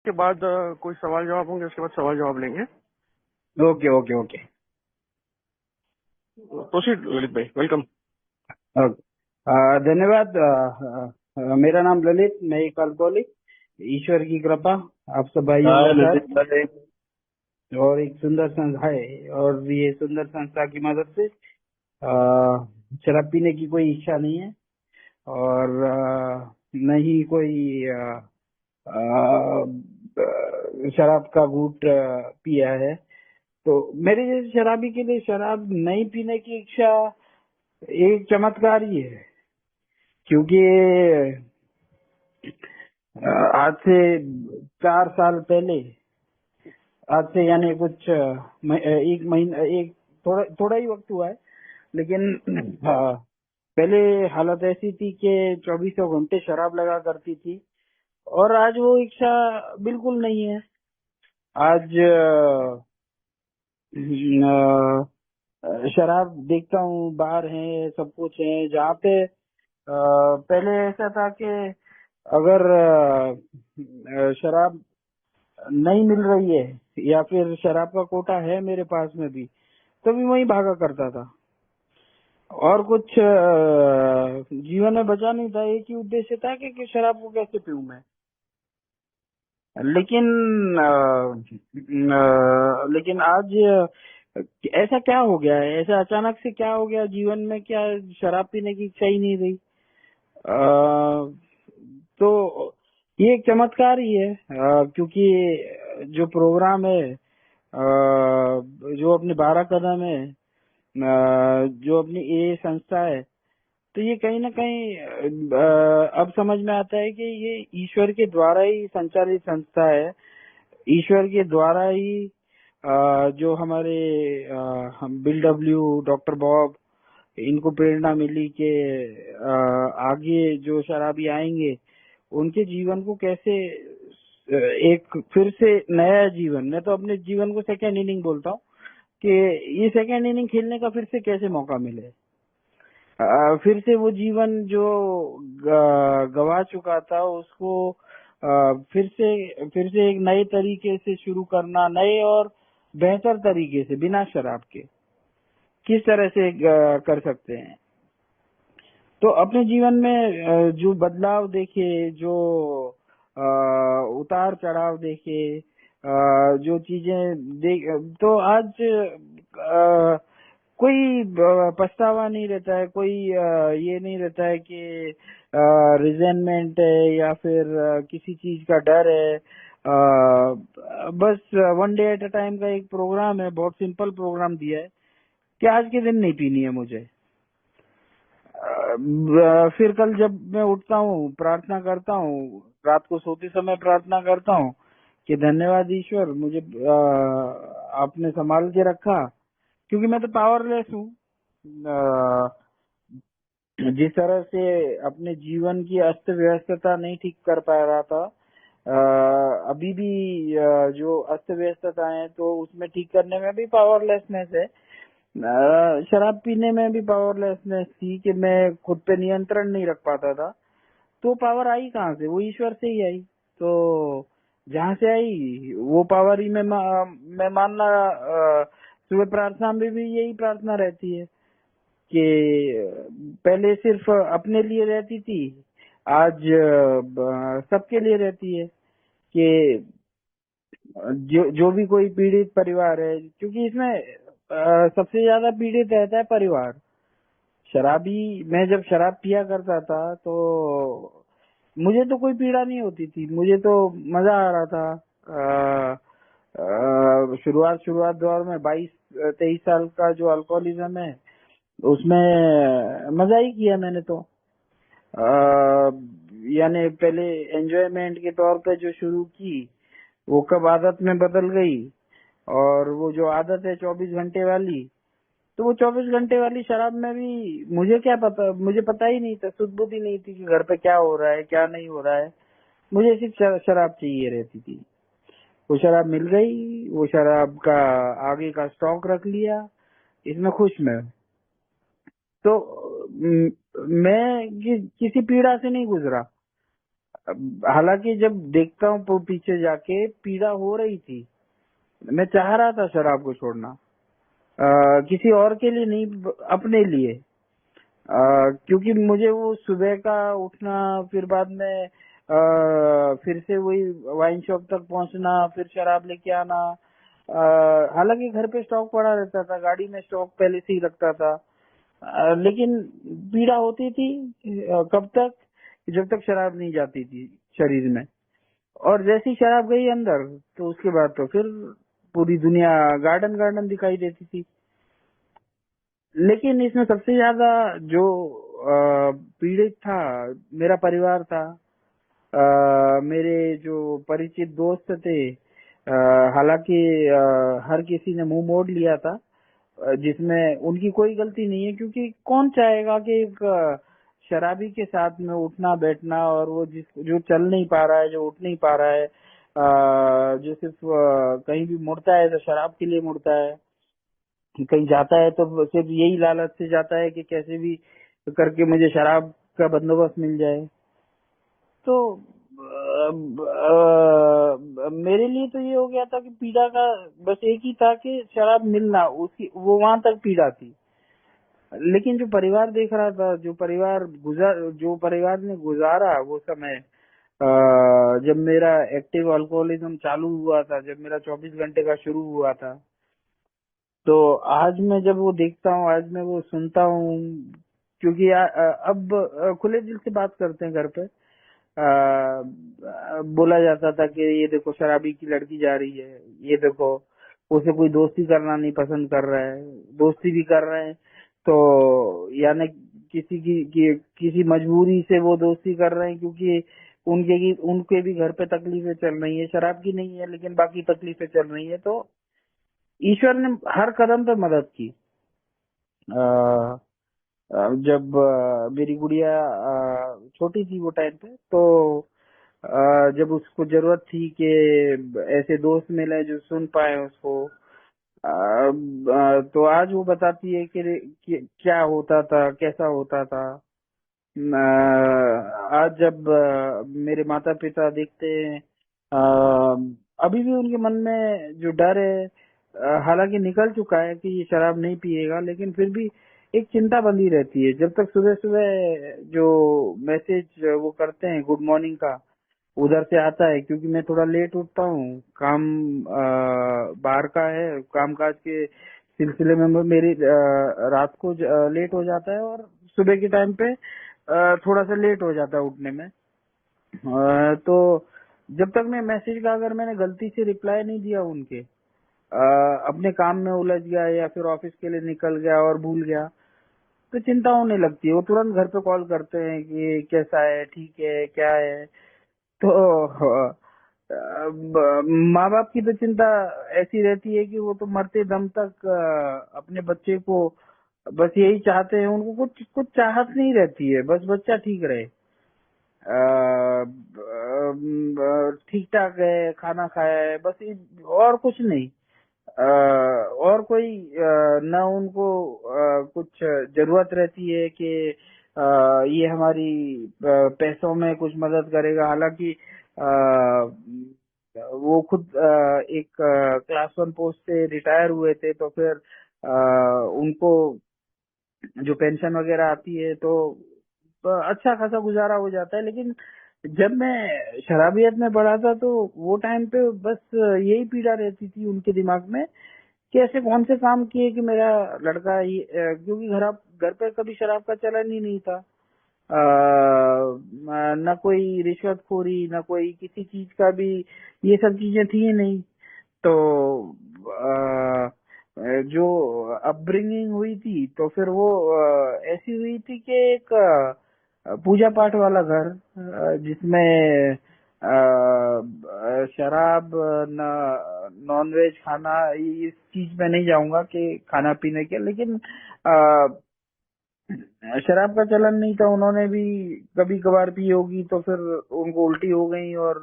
के बाद कोई सवाल जवाब होंगे, उसके बाद सवाल जवाब लेंगे। Okay okay okay proceed Lalit भाई, वेलकम। ओके। धन्यवाद। मेरा नाम ललित, मैं एक अल्कोहलिक। ईश्वर की कृपा आप सब भाइयों हाय के ललित साथ भाई। और एक सुंदर संस्था है, और ये सुंदर संस्था की मदद से शराब पीने की कोई इच्छा नहीं है, और न ही कोई शराब का घूंट पिया है। तो मेरे जैसे शराबी के लिए शराब नहीं पीने की इच्छा एक चमत्कार ही है, क्योंकि आज से 4 साल पहले, आज से यानी कुछ एक महीना, एक थोड़ा थोड़ा ही वक्त हुआ है, लेकिन पहले हालत ऐसी थी कि 24 घंटे शराब लगा करती थी, और आज वो इच्छा बिल्कुल नहीं है। आज शराब देखता हूँ, बार है, सब कुछ है, जहाँ पे पहले ऐसा था कि अगर शराब नहीं मिल रही है या फिर शराब का कोटा है मेरे पास में भी, तभी वही भागा करता था, और कुछ जीवन में बचा नहीं था। एक ही उद्देश्य था कि शराब को कैसे पीऊं मैं। लेकिन लेकिन आज ऐसा क्या हो गया है, ऐसा अचानक से क्या हो गया जीवन में, क्या शराब पीने की इच्छा ही नहीं रही। तो ये एक चमत्कार ही है, क्योंकि जो प्रोग्राम है, जो अपने 12 कदम है, जो अपनी ये संस्था है, तो ये कहीं ना कहीं अब समझ में आता है कि ये ईश्वर के द्वारा ही संचालित संस्था है। ईश्वर के द्वारा ही जो हमारे हम बिल डब्ल्यू, डॉक्टर बॉब, इनको प्रेरणा मिली कि आगे जो शराबी आएंगे उनके जीवन को कैसे एक फिर से नया जीवन, मैं तो अपने जीवन को सेकेंड इनिंग बोलता हूँ, कि ये सेकेंड इनिंग खेलने का फिर से कैसे मौका मिले। फिर से वो जीवन जो गवा चुका था उसको फिर से एक नए तरीके से शुरू करना, नए और बेहतर तरीके से, बिना शराब के किस तरह से कर सकते हैं। तो अपने जीवन में जो बदलाव देखे, जो उतार चढ़ाव देखे, जो चीजें देख, तो आज कोई पछतावा नहीं रहता है, कोई ये नहीं रहता है कि रिजेंटमेंट है या फिर किसी चीज का डर है। बस one day at a time का एक प्रोग्राम है, बहुत सिंपल प्रोग्राम दिया है कि आज के दिन नहीं पीनी है मुझे। फिर कल जब मैं उठता हूँ, प्रार्थना करता हूँ, रात को सोते समय प्रार्थना करता हूँ कि धन्यवाद ईश्वर, मुझे आपने संभाल के रखा, क्योंकि मैं तो पावरलेस हूँ। जिस तरह से अपने जीवन की अस्त व्यस्तता नहीं ठीक कर पा रहा था, अभी भी जो अस्त व्यस्तता है तो उसमें ठीक करने में भी पावरलेसनेस है। शराब पीने में भी पावरलेसनेस थी कि मैं खुद पे नियंत्रण नहीं रख पाता था। तो पावर आई कहाँ से? वो ईश्वर से ही आई। तो जहाँ से आई वो पावर ही मैं मानना, सुबह प्रार्थना में भी यही प्रार्थना रहती है कि पहले सिर्फ अपने लिए रहती थी, आज सबके लिए रहती है, कि जो भी कोई पीड़ित परिवार है, क्योंकि इसमें सबसे ज्यादा पीड़ित रहता है परिवार। शराबी, मैं जब शराब पिया करता था तो मुझे तो कोई पीड़ा नहीं होती थी, मुझे तो मजा आ रहा था। शुरुआत दौर में 22-23 साल का जो अल्कोहलिज्म है उसमें मजा ही किया मैंने तो। यानी पहले एंजॉयमेंट के तौर पे जो शुरू की, वो कब आदत में बदल गई, और वो जो आदत है 24 घंटे वाली, तो वो 24 घंटे वाली शराब में भी मुझे क्या पता, मुझे पता ही नहीं था, सुध बुद्धि नहीं थी कि घर पे क्या हो रहा है क्या नहीं हो रहा है। मुझे सिर्फ शराब चाहिए रहती थी। वो शराब मिल गई, वो शराब का आगे का स्टॉक रख लिया, इसमें खुश मैं। तो मैं किसी पीड़ा से नहीं गुजरा। हालांकि जब देखता हूँ तो पीछे जाके पीड़ा हो रही थी, मैं चाह रहा था शराब को छोड़ना, किसी और के लिए नहीं, अपने लिए। क्योंकि मुझे वो सुबह का उठना, फिर बाद में फिर से वही वाइन शॉप तक पहुंचना, फिर शराब लेके आना। हालांकि घर पे स्टॉक पड़ा रहता था, गाड़ी में स्टॉक पहले से ही रखता था, लेकिन पीड़ा होती थी। कब तक? जब तक शराब नहीं जाती थी शरीर में। और जैसी शराब गई अंदर, तो उसके बाद तो फिर पूरी दुनिया गार्डन गार्डन दिखाई देती थी। लेकिन इसमें सबसे ज्यादा जो पीड़ित था, मेरा परिवार था। मेरे जो परिचित दोस्त थे, हालांकि हर किसी ने मुंह मोड़ लिया था, जिसमें उनकी कोई गलती नहीं है, क्योंकि कौन चाहेगा कि एक शराबी के साथ में उठना बैठना, और वो जो चल नहीं पा रहा है, जो उठ नहीं पा रहा है, जो सिर्फ कहीं भी मुड़ता है तो शराब के लिए मुड़ता है, कहीं जाता है तो सिर्फ यही लालच से जाता है कि कैसे भी करके मुझे शराब का बंदोबस्त मिल जाए। तो मेरे लिए तो ये हो गया था कि पीड़ा का बस एक ही था कि शराब मिलना, उसकी वो वहां तक पीड़ा थी। लेकिन जो परिवार देख रहा था, जो परिवार ने गुजारा वो समय, जब मेरा एक्टिव अल्कोहलिज्म चालू हुआ था, जब मेरा 24 घंटे का शुरू हुआ था, तो आज मैं जब वो देखता हूँ, आज मैं वो सुनता हूँ, क्योंकि अब खुले दिल से बात करते हैं घर पे। बोला जाता था कि ये देखो शराबी की लड़की जा रही है, ये देखो उसे कोई दोस्ती करना नहीं पसंद कर रहा है, दोस्ती भी कर रहे हैं तो यानी किसी मजबूरी से वो दोस्ती कर रहे हैं, क्योंकि उनके भी घर पे तकलीफें चल रही है, शराब की नहीं है लेकिन बाकी तकलीफें चल रही है। तो ईश्वर ने हर कदम पे मदद की। जब मेरी गुड़िया छोटी थी वो टाइम पे, तो जब उसको जरूरत थी कि ऐसे दोस्त मिले जो सुन पाए उसको, तो आज वो बताती है कि क्या होता था, कैसा होता था। आज जब मेरे माता पिता देखते हैं, अभी भी उनके मन में जो डर है, हालांकि निकल चुका है कि ये शराब नहीं पिएगा, लेकिन फिर भी एक चिंता बंधी रहती है। जब तक सुबह सुबह जो मैसेज वो करते हैं गुड मॉर्निंग का, उधर से आता है, क्योंकि मैं थोड़ा लेट उठता हूँ, काम बाहर का है, कामकाज के सिलसिले में मेरी रात को लेट हो जाता है, और सुबह के टाइम पे थोड़ा सा लेट हो जाता है उठने में। तो जब तक मैं मैसेज का, अगर मैंने गलती से रिप्लाई नहीं दिया उनके, अपने काम में उलझ गया या फिर ऑफिस के लिए निकल गया और भूल गया, तो चिंता होने लगती है। वो तुरंत घर पे कॉल करते हैं कि कैसा है, ठीक है, क्या है। तो माँ बाप की तो चिंता ऐसी रहती है कि वो तो मरते दम तक अपने बच्चे को बस यही चाहते हैं, उनको कुछ कुछ चाहत नहीं रहती है, बस बच्चा ठीक रहे, ठीक ठाक है, खाना खाया है, बस और कुछ नहीं। और कोई न उनको कुछ जरूरत रहती है कि ये हमारी पैसों में कुछ मदद करेगा। हालांकि वो खुद एक क्लास 1 पोस्ट से रिटायर हुए थे, तो फिर उनको जो पेंशन वगैरह आती है तो अच्छा खासा गुजारा हो जाता है। लेकिन जब मैं शराबियत में पढ़ा था, तो वो टाइम पे बस यही पीड़ा रहती थी उनके दिमाग में कि ऐसे कौन से काम किए कि मेरा लड़का क्योंकि घर पे कभी शराब का चलन ही नहीं था। न कोई रिश्वतखोरी, न कोई किसी चीज का भी, ये सब चीजें थी ही नहीं। तो जो अपब्रिंगिंग हुई थी, तो फिर वो ऐसी हुई थी कि एक पूजा पाठ वाला घर, जिसमें शराब, नॉन वेज खाना, इस चीज में नहीं जाऊंगा कि खाना पीने के, लेकिन शराब का चलन नहीं था। उन्होंने भी कभी कभार पी होगी तो फिर उनको उल्टी हो गई, और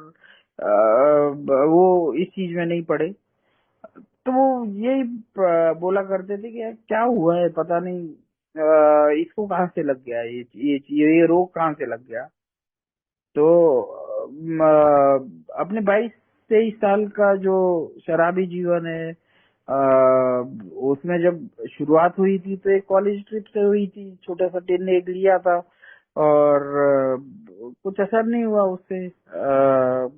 वो इस चीज में नहीं पड़े। तो वो यही बोला करते थे कि यार क्या हुआ है, पता नहीं, इसको कहाँ से लग गया, ये रोग कहाँ से लग गया। तो अपने 22-23 साल का जो शराबी जीवन है, उसमें जब शुरुआत हुई थी तो एक कॉलेज ट्रिप से हुई थी, छोटा सा टिन एक लिया था और कुछ असर नहीं हुआ उससे,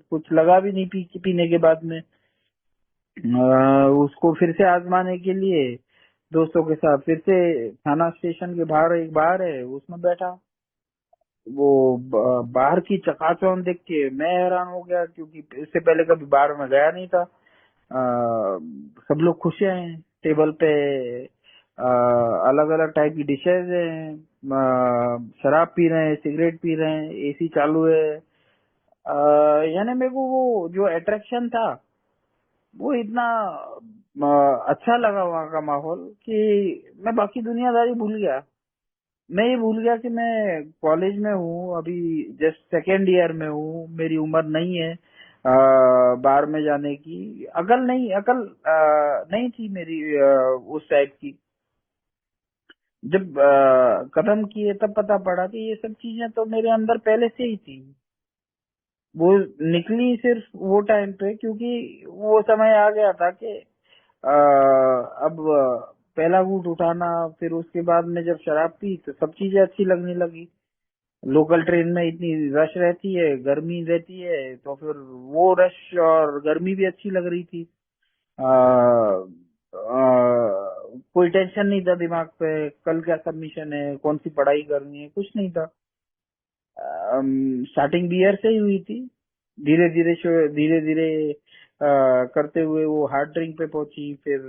कुछ लगा भी नहीं पीने के बाद में। उसको फिर से आजमाने के लिए दोस्तों के साथ फिर से थाना स्टेशन के बाहर एक बार है उसमें बैठा। वो बाहर की चकाचौंध देख के मैं हैरान हो गया, क्योंकि इससे पहले कभी बाहर में गया नहीं था। सब लोग खुश हैं, टेबल पे अलग अलग टाइप की डिशेज हैं, शराब पी रहे हैं, सिगरेट पी रहे हैं, एसी चालू है। यानी मेरे को वो जो अट्रैक्शन था वो इतना अच्छा लगा वहाँ का माहौल कि मैं बाकी दुनियादारी भूल गया। मैं ये भूल गया कि मैं कॉलेज में हूँ, अभी जस्ट सेकेंड ईयर में हूँ, मेरी उम्र नहीं है बाहर में जाने की। अकल नहीं थी मेरी उस टाइप की। जब कदम किए तब पता पड़ा कि ये सब चीजें तो मेरे अंदर पहले से ही थी। वो निकली सिर्फ वो टाइम पे, क्योंकि वो समय आ गया था कि अब पहला घूंट उठाना, फिर उसके बाद में जब शराब पी तो सब चीजें अच्छी लगने लगी। लोकल ट्रेन में इतनी रश रहती है, गर्मी रहती है, तो फिर वो रश और गर्मी भी अच्छी लग रही थी। आ, कोई टेंशन नहीं था दिमाग पे, कल क्या सबमिशन है, कौन सी पढ़ाई करनी है, कुछ नहीं था। स्टार्टिंग बियर से ही हुई थी, धीरे धीरे धीरे धीरे करते हुए वो हार्ड ड्रिंक पे पहुंची, फिर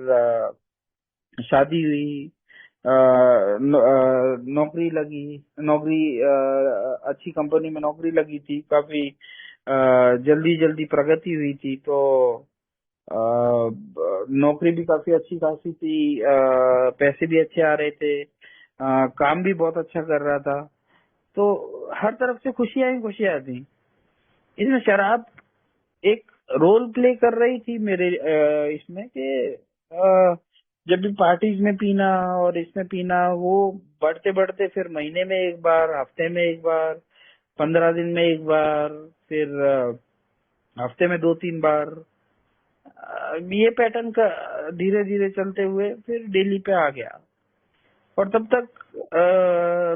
शादी हुई, नौकरी लगी। नौकरी अच्छी कंपनी में नौकरी लगी थी, काफी जल्दी जल्दी प्रगति हुई थी, तो नौकरी भी काफी अच्छी खासी थी, पैसे भी अच्छे आ रहे थे, काम भी बहुत अच्छा कर रहा था। तो हर तरफ से खुशियां ही खुशियां थी। इसमें शराब एक रोल प्ले कर रही थी मेरे इसमें कि जब भी पार्टीज में पीना और इसमें पीना, वो बढ़ते बढ़ते फिर महीने में एक बार, हफ्ते में एक बार, 15 दिन में एक बार, फिर हफ्ते में 2-3 बार, ये पैटर्न का धीरे धीरे चलते हुए फिर दिल्ली पे आ गया। और तब तक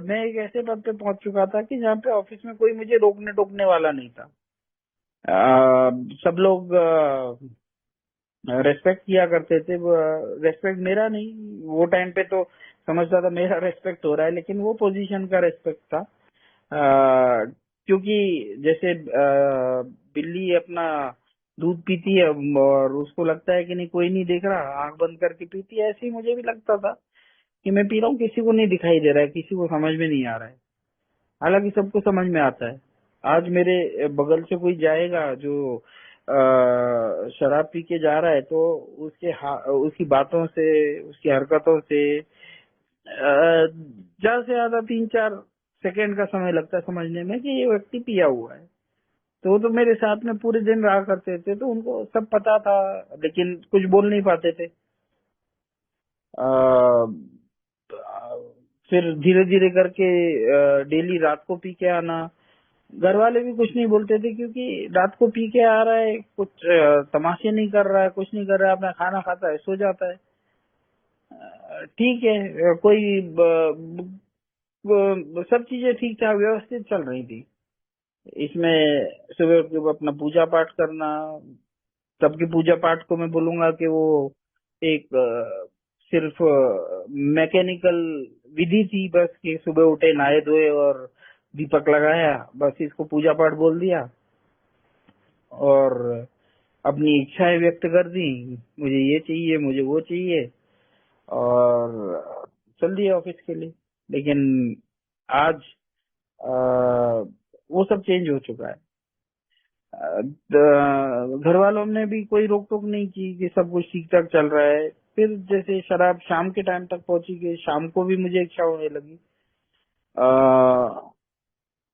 मैं एक ऐसे पद पे पहुंच चुका था कि जहाँ पे ऑफिस में कोई मुझे रोकने टोकने वाला नहीं था। सब लोग रेस्पेक्ट किया करते थे। रेस्पेक्ट मेरा नहीं, वो टाइम पे तो समझता था मेरा रेस्पेक्ट हो रहा है, लेकिन वो पोजीशन का रेस्पेक्ट था। क्योंकि जैसे बिल्ली अपना दूध पीती है और उसको लगता है कि नहीं कोई नहीं देख रहा, आंख बंद करके पीती है, ऐसे ही मुझे भी लगता था कि मैं पी रहा हूँ, किसी को नहीं दिखाई दे रहा है, किसी को समझ में नहीं आ रहा है। हालांकि सबको समझ में आता है। आज मेरे बगल से कोई जाएगा जो शराब पी के जा रहा है, तो उसकी बातों से, उसकी हरकतों से ज्यादा से ज्यादा 3-4 सेकेंड का समय लगता है समझने में कि ये व्यक्ति पिया हुआ है। तो वो तो मेरे साथ में पूरे दिन रहा करते थे, तो उनको सब पता था, लेकिन कुछ बोल नहीं पाते थे। फिर धीरे धीरे करके डेली रात को पी के आना। घर वाले भी कुछ नहीं बोलते थे, क्योंकि रात को पी के आ रहा है, कुछ तमाशे नहीं कर रहा है, कुछ नहीं कर रहा है, अपना खाना खाता है, सो जाता है। ठीक है, कोई सब चीजें ठीक ठाक व्यवस्थित चल रही थी। इसमें सुबह उठ के अपना पूजा पाठ करना, सबकी पूजा पाठ को मैं बोलूंगा कि वो एक सिर्फ मैकेनिकल विधि थी, बस कि सुबह उठे, नहाए धोए और दीपक लगाया, बस इसको पूजा पाठ बोल दिया और अपनी इच्छाएं व्यक्त कर दी, मुझे ये चाहिए, मुझे वो चाहिए, और चल दिया ऑफिस के लिए। लेकिन आज अ, वो सब चेंज हो चुका है। घर वालों ने भी कोई रोक टोक नहीं की कि सब कुछ ठीक ठाक चल रहा है। फिर जैसे शराब शाम के टाइम तक पहुंची कि शाम को भी मुझे इच्छा होने लगी,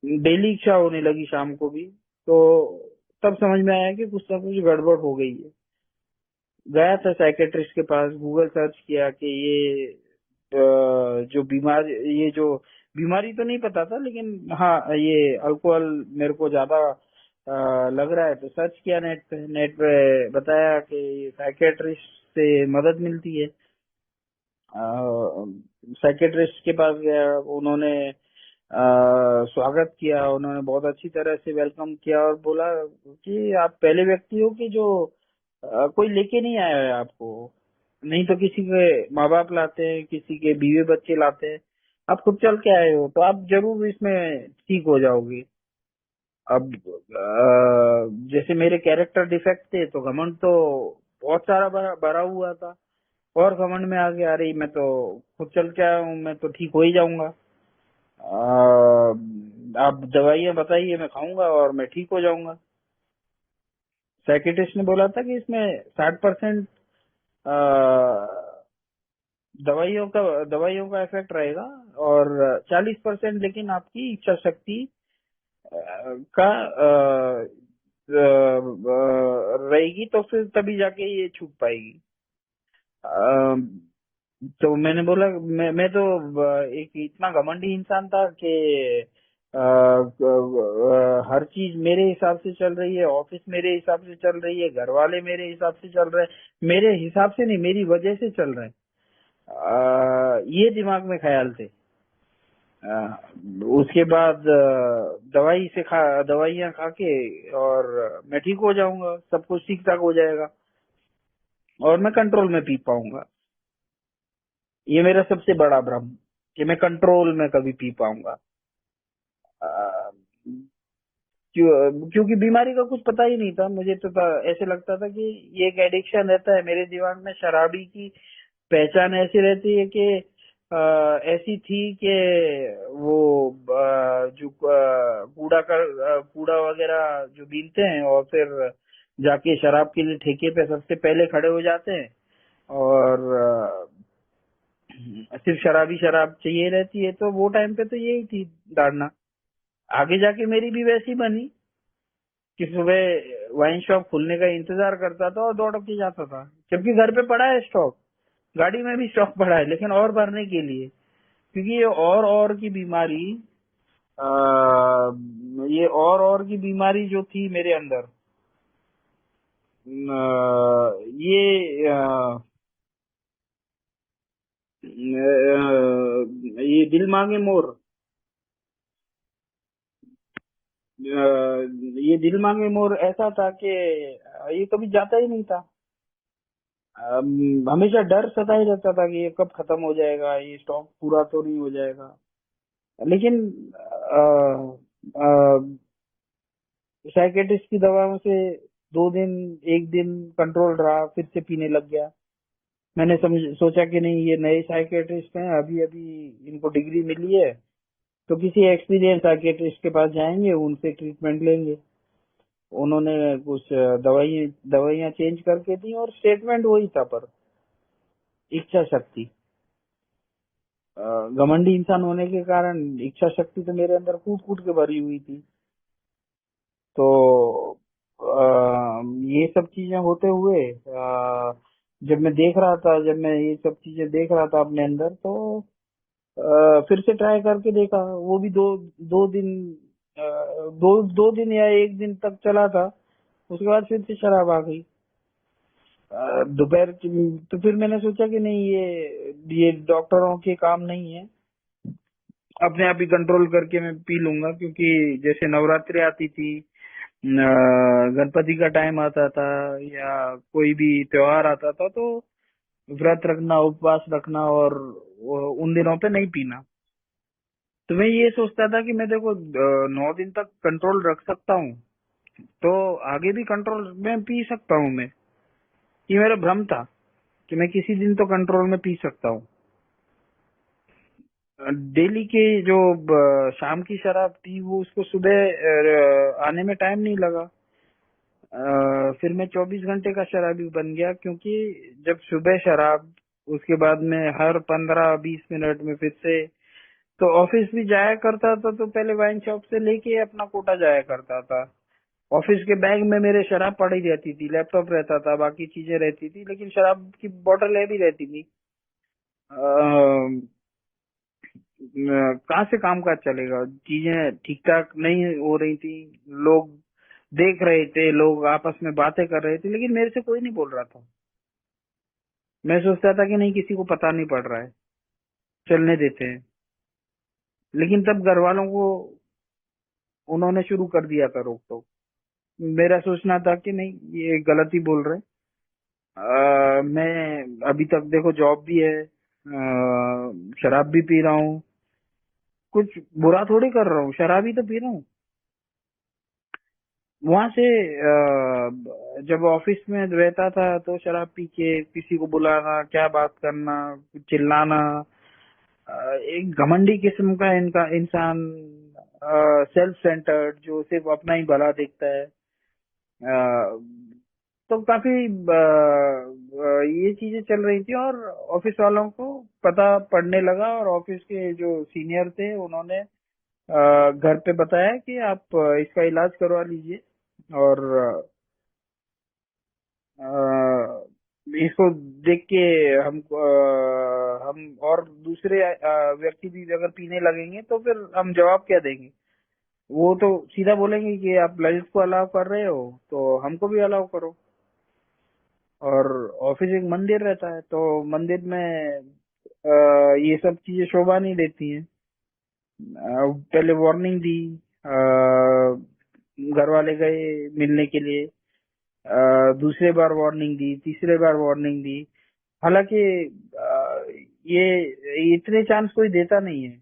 डेली इच्छा होने लगी शाम को भी। तो तब समझ में आया कि कुछ ना कुछ गड़बड़ हो गई है। गया था साइकेट्रिस्ट के पास, गूगल सर्च किया कि ये जो बीमारी तो नहीं पता था, लेकिन हाँ ये अल्कोहल मेरे को ज्यादा लग रहा है तो सर्च किया नेट पे बताया कि साइकेट्रिस्ट से मदद मिलती है। साइकेट्रिस्ट के पास गया, उन्होंने स्वागत किया, उन्होंने बहुत अच्छी तरह से वेलकम किया और बोला कि आप पहले व्यक्ति हो कि जो कोई लेके नहीं आया है आपको, नहीं तो किसी के माँ बाप लाते हैं, किसी के बीवी बच्चे लाते हैं, आप खुद चल के आए हो तो आप जरूर इसमें ठीक हो जाओगे। अब जैसे मेरे कैरेक्टर डिफेक्ट थे तो घमंड तो बहुत सारा भरा हुआ था, और घमंड में आ गया, अरे मैं तो खुद चल के आया हूँ, मैं तो ठीक हो ही जाऊंगा। आप दवाइयाँ बताइए, मैं खाऊंगा और मैं ठीक हो जाऊंगा। साइकेट्रिस्ट ने बोला था कि इसमें 60% दवाइयों का इफेक्ट रहेगा, और 40% लेकिन आपकी इच्छा शक्ति का रहेगी, तो फिर तभी जाके ये छूट पाएगी। अ, तो मैंने बोला, मैं तो एक इतना घमंडी इंसान था कि हर चीज मेरे हिसाब से चल रही है, ऑफिस मेरे हिसाब से चल रही है, घर वाले मेरे हिसाब से चल रहे हैं, मेरे हिसाब से नहीं मेरी वजह से चल रहे हैं। ये दिमाग में ख्याल थे। उसके बाद दवाइयाँ खा के और मैं ठीक हो जाऊंगा, सब कुछ ठीक ठाक हो जाएगा और मैं कंट्रोल में पी पाऊंगा। ये मेरा सबसे बड़ा भ्रम कि मैं कंट्रोल में कभी पी पाऊंगा। अ, क्योंकि बीमारी का कुछ पता ही नहीं था मुझे, तो ऐसे लगता था कि ये एक एडिक्शन रहता है मेरे दिमाग में। शराबी की पहचान ऐसी रहती है कि ऐसी थी कि वो जो कूड़ा वगैरह जो बीनते हैं और फिर जाके शराब के लिए ठेके पे सबसे पहले खड़े हो जाते हैं, और सिर्फ शराबी शराब चाहिए रहती है, तो वो टाइम पे तो यही थी धारणा। आगे जाके मेरी भी वैसी बनी कि सुबह वाइन शॉप खुलने का इंतजार करता था और दौड़ के जाता था, जबकि घर पे पड़ा है स्टॉक, गाड़ी में भी स्टॉक पड़ा है, लेकिन और भरने के लिए। क्योंकि ये और की बीमारी, आ, ये और की बीमारी जो थी मेरे अंदर, ये दिल मांगे मोर, ये दिल मांगे मोर ऐसा था कि ये कभी जाता ही नहीं था। हमेशा डर सताई रहता था कि ये कब खत्म हो जाएगा, ये स्टॉक पूरा तो नहीं हो जाएगा। लेकिन साइकेट्रिस्ट की दवाओं से 2 दिन, एक दिन कंट्रोल रहा, फिर से पीने लग गया। मैंने सोचा कि नहीं, ये नए साइकेट्रिस्ट हैं, अभी अभी इनको डिग्री मिली है, तो किसी एक्सपीरियंस साइकेट्रिस्ट के पास जाएंगे, उनसे ट्रीटमेंट लेंगे। उन्होंने कुछ दवाइयाँ चेंज करके दी और स्टेटमेंट वही था, पर इच्छा शक्ति, घमंडी इंसान होने के कारण इच्छा शक्ति तो मेरे अंदर कूट कूट के भरी हुई थी। तो ये सब चीजें होते हुए जब मैं ये सब चीजें देख रहा था अपने अंदर, तो फिर से ट्राई करके देखा। वो भी दो दिन, दो दिन या एक दिन तक चला था, उसके बाद फिर से शराब आ गई। दोपहर की, तो फिर मैंने सोचा कि नहीं, ये डॉक्टरों के काम नहीं है, अपने आप ही कंट्रोल करके मैं पी लूंगा। क्योंकि जैसे नवरात्रि आती थी, गणपति का टाइम आता था, या कोई भी त्योहार आता था, तो व्रत रखना, उपवास रखना, और उन दिनों पे नहीं पीना। तो मैं ये सोचता था कि मैं देखो 9 दिन तक कंट्रोल रख सकता हूँ, तो आगे भी कंट्रोल में पी सकता हूँ मैं। ये मेरा भ्रम था कि मैं किसी दिन तो कंट्रोल में पी सकता हूँ। डेली के जो शाम की शराब थी, वो उसको सुबह आने में टाइम नहीं लगा। फिर मैं 24 घंटे का शराबी बन गया, क्योंकि जब सुबह शराब, उसके बाद में हर 15-20 मिनट में फिर से, तो ऑफिस भी जाया करता था, तो पहले वाइन शॉप से लेके अपना कोटा जाया करता था। ऑफिस के बैग में मेरे शराब पड़ी रहती थी, लैपटॉप रहता था, बाकी चीजें रहती थी, लेकिन शराब की बोतल भी रहती थी। कहाँ से काम काज चलेगा, चीजें ठीक ठाक नहीं हो रही थी। लोग देख रहे थे, लोग आपस में बातें कर रहे थे, लेकिन मेरे से कोई नहीं बोल रहा था। मैं सोचता था कि नहीं, किसी को पता नहीं पड़ रहा है, चलने देते हैं। लेकिन तब घर वालों को उन्होंने शुरू कर दिया था रोक टोक। मेरा सोचना था कि नहीं, ये गलत ही बोल रहे हैं। मैं अभी तक देखो जॉब भी है, शराब भी पी रहा हूँ, कुछ बुरा थोड़ी कर रहा हूँ, शराब ही तो पी रहा हूँ। वहां से जब ऑफिस में रहता था तो शराब पी के किसी को बुलाना, क्या बात करना, चिल्लाना, एक घमंडी किस्म का इनका इंसान, सेल्फ सेंटर्ड, जो सिर्फ अपना ही भला देखता है। तो काफी ये चीजें चल रही थी, और ऑफिस वालों को पता पड़ने लगा, और ऑफिस के जो सीनियर थे उन्होंने घर पे बताया कि आप इसका इलाज करवा लीजिए, और इसको देख के हम और दूसरे व्यक्ति भी अगर पीने लगेंगे तो फिर हम जवाब क्या देंगे। वो तो सीधा बोलेंगे कि आप ललित को अलाउ कर रहे हो तो हमको भी अलाउ करो। और ऑफिस एक मंदिर रहता है, तो मंदिर में ये सब चीजें शोभा नहीं देती हैं। पहले वार्निंग दी, घर वाले गए मिलने के लिए, दूसरे बार वार्निंग दी, तीसरे बार वार्निंग दी। हालांकि ये इतने चांस कोई देता नहीं है।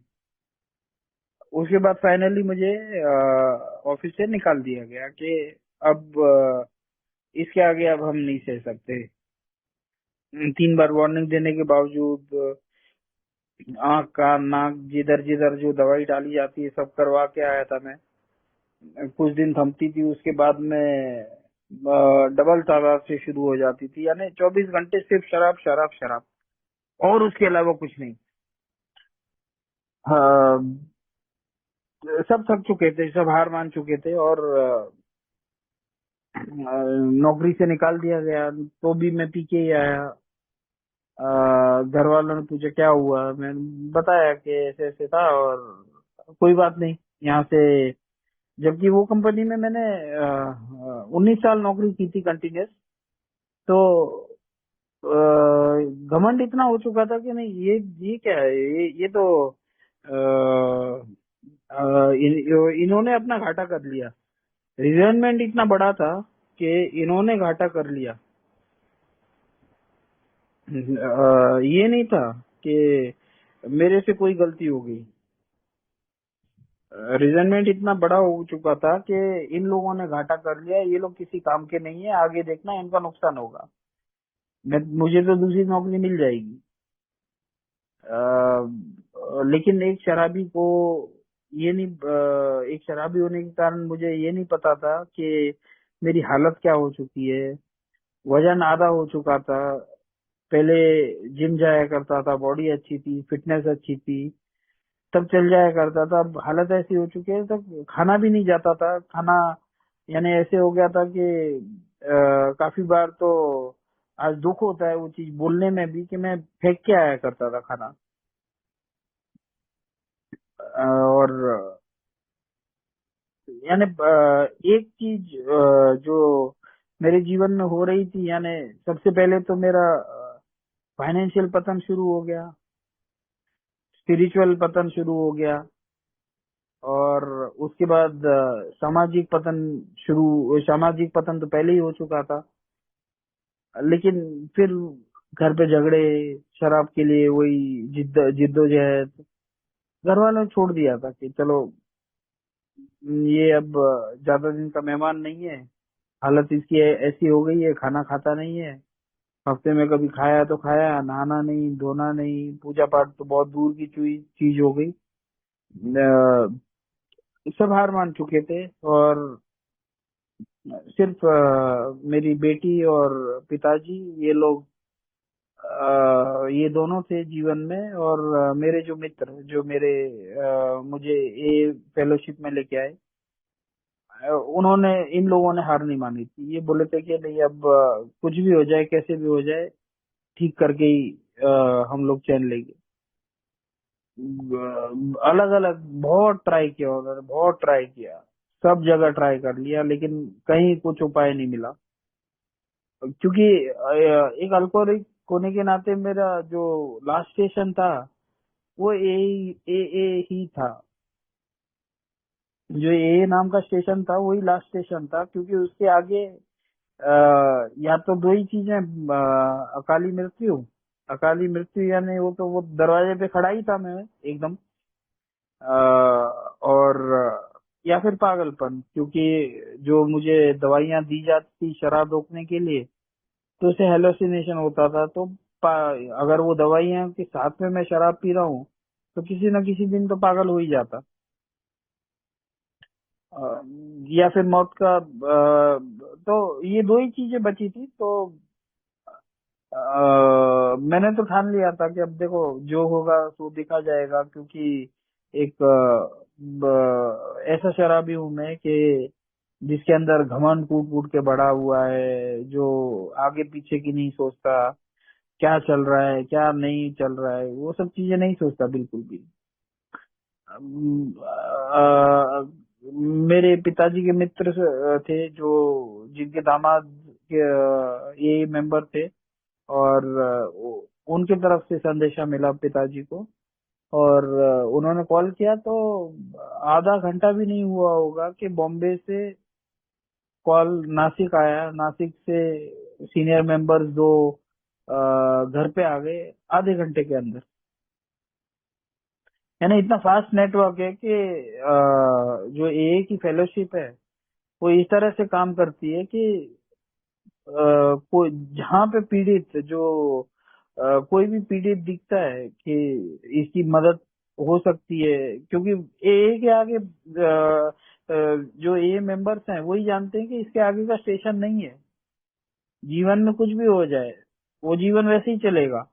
उसके बाद फाइनली मुझे ऑफिस से निकाल दिया गया कि अब इसके आगे अब हम नहीं सह सकते। 3 बार वार्निंग देने के बावजूद आंख कान नाक जिधर जिधर जो दवाई डाली जाती है सब करवा के आया था मैं। कुछ दिन थमती थी, उसके बाद में डबल तादाद से शुरू हो जाती थी, यानी 24 घंटे सिर्फ शराब शराब शराब, और उसके अलावा कुछ नहीं। सब थक चुके थे, सब हार मान चुके थे, और नौकरी से निकाल दिया गया तो भी मैं पी के ही आया। घर वालों ने पूछा क्या हुआ, मैंने बताया कि ऐसे ऐसे था, और कोई बात नहीं यहाँ से। जबकि वो कंपनी में मैंने 19 साल नौकरी की थी कंटिन्यूस। तो घमंड इतना हो चुका था कि नहीं, ये क्या है, ये तो इन्होंने अपना घाटा कर लिया। रिजाइनमेंट इतना बड़ा था कि इन्होंने घाटा कर लिया। ये नहीं था कि मेरे से कोई गलती हो गई। रिजाइनमेंट इतना बड़ा हो चुका था कि इन लोगों ने घाटा कर लिया, ये लोग किसी काम के नहीं है, आगे देखना इनका नुकसान होगा। मुझे तो दूसरी नौकरी मिल जाएगी। लेकिन एक शराबी को ये नहीं, एक शराबी होने के कारण मुझे ये नहीं पता था कि मेरी हालत क्या हो चुकी है। वजन आधा हो चुका था। पहले जिम जाया करता था, बॉडी अच्छी थी, फिटनेस अच्छी थी, तब चल जाया करता था। अब हालत ऐसी हो चुकी है, तब खाना भी नहीं जाता था। खाना यानी ऐसे हो गया था कि काफी बार तो आज दुख होता है वो चीज बोलने में भी कि मैं फेंक के आया करता था खाना। और यानी एक चीज जो मेरे जीवन में हो रही थी, यानी सबसे पहले तो मेरा फाइनेंशियल पतन शुरू हो गया, स्पिरिचुअल पतन शुरू हो गया, और उसके बाद सामाजिक पतन तो पहले ही हो चुका था। लेकिन फिर घर पे झगड़े, शराब के लिए वही जिद्दोजहद। घर वालों ने छोड़ दिया था कि चलो ये अब ज्यादा दिन का मेहमान नहीं है, हालत इसकी ऐसी हो गई है, खाना खाता नहीं है, हफ्ते में कभी खाया तो खाया, नहाना नहीं, धोना नहीं, पूजा पाठ तो बहुत दूर की चीज हो गई। सब हार मान चुके थे, और सिर्फ मेरी बेटी और पिताजी, ये लोग ये दोनों थे जीवन में। और मेरे जो मित्र, जो मुझे ये फेलोशिप में लेके आए, उन्होंने, इन लोगों ने हार नहीं मानी थी। ये बोले थे कि नहीं, अब कुछ भी हो जाए, कैसे भी हो जाए, ठीक करके ही हम लोग चैन लेंगे। अलग अलग बहुत ट्राई किया उन्होंने, बहुत ट्राई किया। सब जगह ट्राई कर लिया, लेकिन कहीं कुछ उपाय नहीं मिला। क्योंकि एक अल्कोहलिक होने के नाते मेरा जो लास्ट स्टेशन था वो ए ही था। जो ए नाम का स्टेशन था वही लास्ट स्टेशन था, क्योंकि उसके आगे या तो दो ही चीजें, अकाली मृत्यु। अकाली मृत्यु यानी वो दरवाजे पे खड़ा ही था मैं एकदम, और या फिर पागलपन, क्योंकि जो मुझे दवाइयां दी जाती थी शराब रोकने के लिए तो उसे हेलोसिनेशन होता था। तो अगर वो दवाइयां के साथ में मैं शराब पी रहा हूँ तो किसी न किसी दिन तो पागल हो ही जाता। या फिर मौत का तो ये दो ही चीजें बची थी। तो मैंने तो ठान लिया था कि अब देखो जो होगा सो देखा जाएगा, क्योंकि एक ऐसा शराबी हूं मैं कि जिसके अंदर घमंड कूट कूट के बड़ा हुआ है, जो आगे पीछे की नहीं सोचता, क्या चल रहा है क्या नहीं चल रहा है वो सब चीजें नहीं सोचता बिल्कुल भी। मेरे पिताजी के मित्र थे जो जिनके दामाद के ये मेंबर थे, और उनके तरफ से संदेशा मिला पिताजी को, और उन्होंने कॉल किया तो आधा घंटा भी नहीं हुआ होगा कि बॉम्बे से कॉल नासिक आया। नासिक से सीनियर मेंबर्स दो घर पे आ गए आधे घंटे के अंदर। यानी इतना फास्ट नेटवर्क है कि जो ए की फेलोशिप है वो इस तरह से काम करती है कि कोई जहाँ पे पीड़ित जो कोई भी पीड़ित दिखता है कि इसकी मदद हो सकती है, क्योंकि ए के आगे जो ए मेंबर्स हैं वही जानते हैं कि इसके आगे का स्टेशन नहीं है। जीवन में कुछ भी हो जाए वो जीवन वैसे ही चलेगा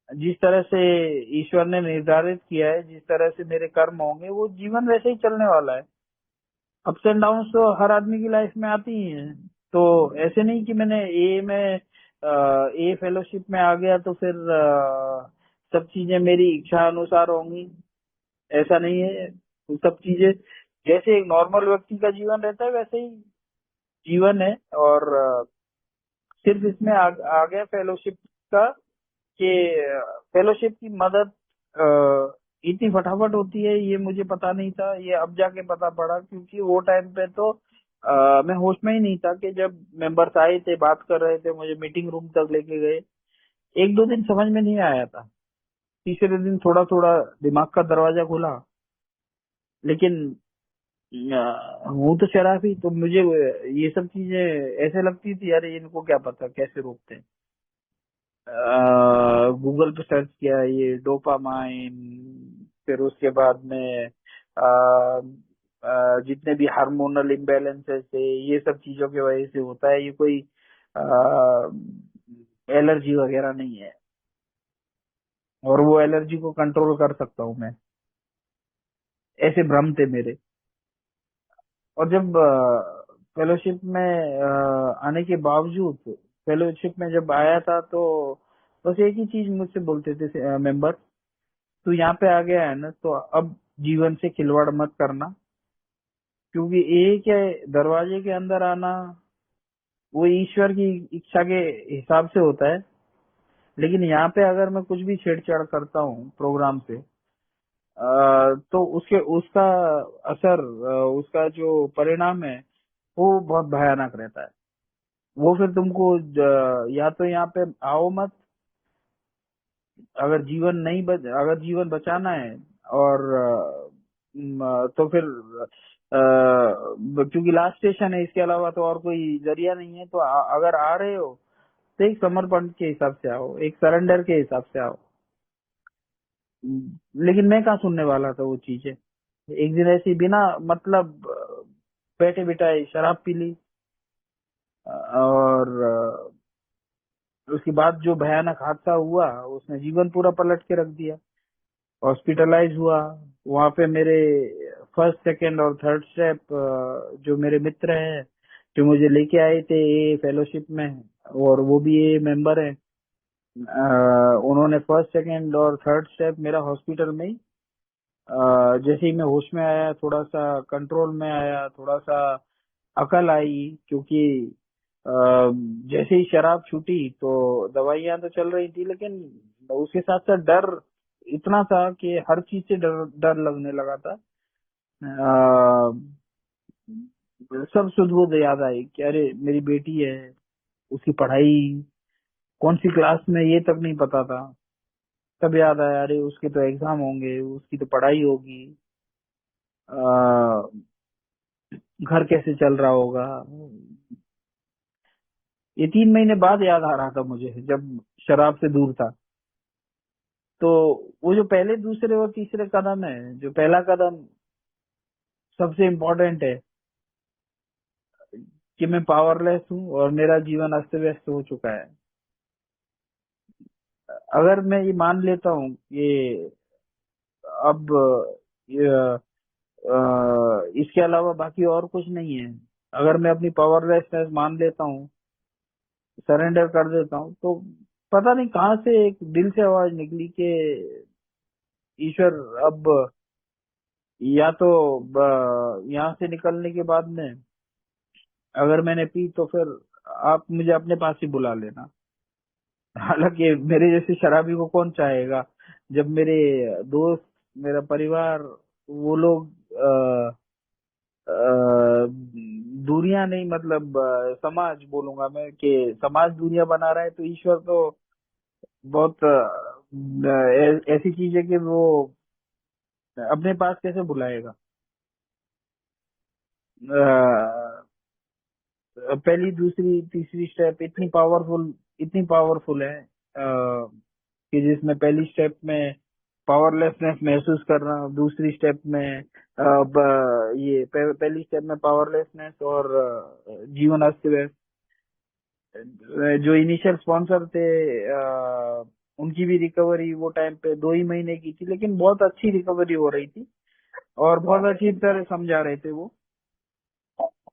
जिस तरह से ईश्वर ने निर्धारित किया है। जिस तरह से मेरे कर्म होंगे वो जीवन वैसे ही चलने वाला है। अप्स एंड डाउन तो हर आदमी की लाइफ में आती ही हैं। तो ऐसे नहीं कि मैंने ए में ए फेलोशिप में आ गया तो फिर सब चीजें मेरी इच्छा अनुसार होंगी, ऐसा नहीं है। वो सब चीजें जैसे एक नॉर्मल व्यक्ति का जीवन रहता है वैसे ही जीवन है। और सिर्फ इसमें आ गया फेलोशिप का कि फेलोशिप की मदद इतनी फटाफट होती है ये मुझे पता नहीं था। ये अब जाके पता पड़ा, क्योंकि वो टाइम पे तो मैं होश में ही नहीं था कि जब मेंबर्स आए थे बात कर रहे थे मुझे मीटिंग रूम तक लेके गए। एक दो दिन समझ में नहीं आया था, तीसरे दिन थोड़ा थोड़ा दिमाग का दरवाजा खुला। लेकिन हूँ तो शराबी, तो मुझे ये सब चीजें ऐसे लगती थी यार इनको क्या पता कैसे रोकते हैं। गूगल पे सर्च किया ये डोपामाइन, फिर उसके बाद में जितने भी हार्मोनल इम्बेलेंसेस है ये सब चीजों की वजह से होता है। ये कोई एलर्जी वगैरह नहीं है, और वो एलर्जी को कंट्रोल कर सकता हूँ मैं। ऐसे भ्रम थे मेरे। और जब फेलोशिप में आने के बावजूद, फेलोशिप में जब आया था तो बस एक ही चीज मुझसे बोलते थे मेंबर, तू यहाँ पे आ गया है ना तो अब जीवन से खिलवाड़ मत करना, क्योंकि एक के दरवाजे के अंदर आना वो ईश्वर की इच्छा के हिसाब से होता है। लेकिन यहाँ पे अगर मैं कुछ भी छेड़छाड़ करता हूँ प्रोग्राम से तो उसके उसका असर, उसका जो परिणाम है वो बहुत भयानक रहता है। वो फिर तुमको या तो यहाँ पे आओ मत, अगर जीवन बचाना है, और तो फिर क्योंकि लास्ट स्टेशन है इसके अलावा तो और कोई जरिया नहीं है। तो अगर आ रहे हो तो एक समर्पण के हिसाब से आओ, एक सरेंडर के हिसाब से आओ। लेकिन मैं कहाँ सुनने वाला था वो चीजें। एक दिन ऐसी बिना मतलब बैठे बिठाए शराब पी ली, और उसके बाद जो भयानक हादसा हुआ उसने जीवन पूरा पलट के रख दिया। हॉस्पिटलाइज हुआ, वहां पे मेरे फर्स्ट सेकंड और थर्ड स्टेप जो मेरे मित्र हैं जो मुझे लेके आए थे ये फेलोशिप में, और वो भी ये मेंबर है, उन्होंने फर्स्ट सेकंड और थर्ड स्टेप मेरा हॉस्पिटल में ही जैसे ही मैं होश में आया, थोड़ा सा कंट्रोल में आया, थोड़ा सा अकल आई, क्योंकि अ, जैसे ही शराब छूटी तो दवाइयां तो चल रही थी, लेकिन उसके साथ साथ डर इतना था कि हर चीज से डर डर लगने लगा था। सब सुध बुध याद आई कि अरे मेरी बेटी है, उसकी पढ़ाई कौन सी क्लास में ये तक नहीं पता था। तब याद आया, अरे उसके तो एग्जाम होंगे, उसकी तो पढ़ाई होगी, आ, घर कैसे चल रहा होगा। ये 3 महीने बाद याद आ रहा था मुझे, जब शराब से दूर था। तो वो जो पहले दूसरे और तीसरे कदम है, जो पहला कदम सबसे इम्पोर्टेंट है, कि मैं पावरलेस हूँ और मेरा जीवन अस्त व्यस्त हो चुका है। अगर मैं ये मान लेता हूँ कि अब ये, इसके अलावा बाकी और कुछ नहीं है, अगर मैं अपनी पावरलेसनेस मान लेता हूँ, सरेंडर कर देता हूँ, तो पता नहीं कहाँ से एक दिल से आवाज निकली कि ईश्वर, अब या तो यहाँ से निकलने के बाद में अगर मैंने पी तो फिर आप मुझे अपने पास ही बुला लेना। हालांकि मेरे जैसे शराबी को कौन चाहेगा, जब मेरे दोस्त, मेरा परिवार, वो लोग दूरियां नहीं, मतलब समाज बोलूंगा मैं, कि समाज दूरियां बना रहा है, तो ईश्वर तो बहुत ऐसी चीज है कि वो अपने पास कैसे बुलाएगा। पहली दूसरी तीसरी स्टेप इतनी पावरफुल है, कि जिसमें पहली स्टेप में पावरलेसनेस महसूस कर रहा हूँ, दूसरी स्टेप में पहली स्टेप में पावरलेसनेस और जीवन अस्त व्यस्त। जो इनिशियल स्पॉन्सर थे, उनकी भी रिकवरी वो टाइम पे 2 ही महीने की थी, लेकिन बहुत अच्छी रिकवरी हो रही थी और बहुत अच्छी तरह समझा रहे थे वो,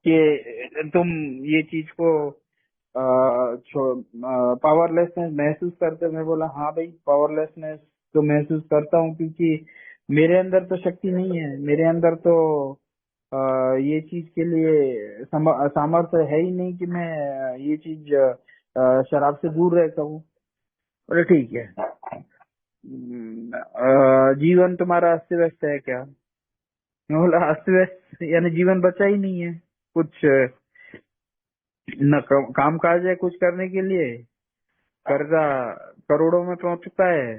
कि तुम ये चीज को पावरलेसनेस महसूस करते हो। मैं बोला हाँ भाई, पावरलेसनेस तो महसूस करता हूँ, क्योंकि मेरे अंदर तो शक्ति नहीं है, मेरे अंदर तो ये चीज के लिए सामर्थ्य है ही नहीं कि मैं ये चीज शराब से दूर रह सकूं। बोले ठीक है। जीवन तुम्हारा अस्त व्यस्त है क्या? मैं बोला अस्त व्यस्त यानी जीवन बचा ही नहीं है कुछ, न काम काज है कुछ करने के लिए, कर्जा करोड़ों में पहुंच चुका है,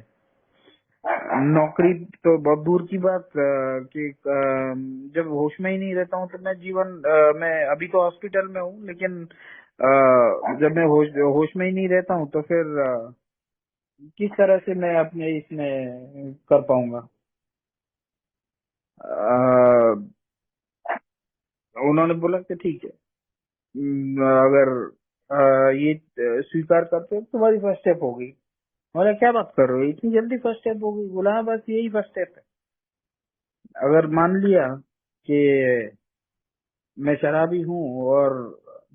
नौकरी तो बहुत दूर की बात, कि जब होश में ही नहीं रहता हूँ तो मैं अभी तो हॉस्पिटल में हूँ, लेकिन जब मैं होश में ही नहीं रहता हूँ तो फिर किस तरह से मैं अपने इसमें कर पाऊंगा। अ, उन्होंने बोला कि ठीक है, अगर ये स्वीकार करते हो तो तुम्हारी फर्स्ट स्टेप होगी। बोला क्या बात कर रहे हो, इतनी जल्दी फर्स्ट स्टेप होगी? बोला हाँ, बस यही फर्स्ट स्टेप है। अगर मान लिया कि मैं शराबी हूँ और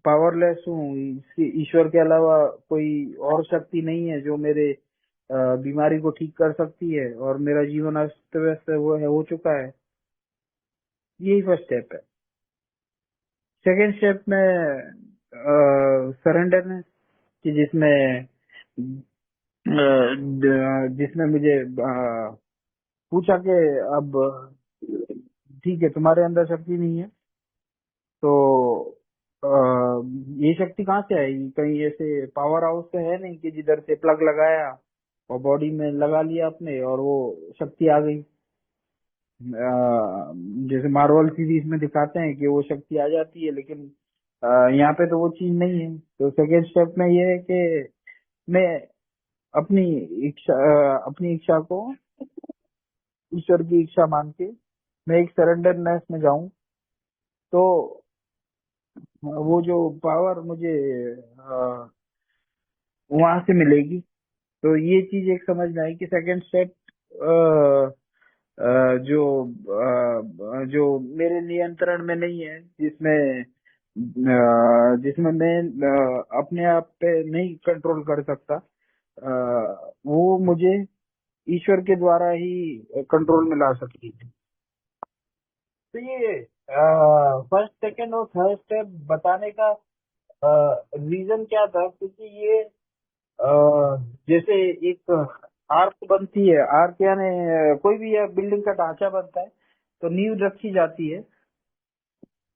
पावरलेस हूँ, ईश्वर के अलावा कोई और शक्ति नहीं है जो मेरे बीमारी को ठीक कर सकती है, और मेरा जीवन अस्त व्यस्त वो है हो चुका है, यही फर्स्ट स्टेप है। सेकेंड स्टेप में सरेंडरनेस, कि जिसमें मुझे पूछा कि अब ठीक है, तुम्हारे अंदर शक्ति नहीं है, तो अ, ये शक्ति कहाँ से आएगी? कहीं ऐसे पावर हाउस तो है नहीं कि जिधर से प्लग लगाया और बॉडी में लगा लिया अपने और वो शक्ति आ गई। जैसे मार्वल सीरीज में दिखाते हैं कि वो शक्ति आ जाती है, लेकिन यहाँ पे तो वो चीज नहीं है। तो सेकेंड स्टेप में ये है कि मैं अपनी अपनी इच्छा को ईश्वर की इच्छा मान के मैं एक सरेंडरनेस में जाऊं, तो वो जो पावर मुझे वहां से मिलेगी। तो ये चीज एक समझ में आई कि सेकंड स्टेप जो मेरे नियंत्रण में नहीं है, जिसमें मैं अपने आप पे नहीं कंट्रोल कर सकता, वो मुझे ईश्वर के द्वारा ही कंट्रोल में ला सकती है। तो ये फर्स्ट सेकंड और थर्ड स्टेप बताने का रीजन क्या था, क्योंकि ये जैसे एक आर्क बनती है, आर्क यानी कोई भी बिल्डिंग का ढांचा बनता है तो नींव रखी जाती है।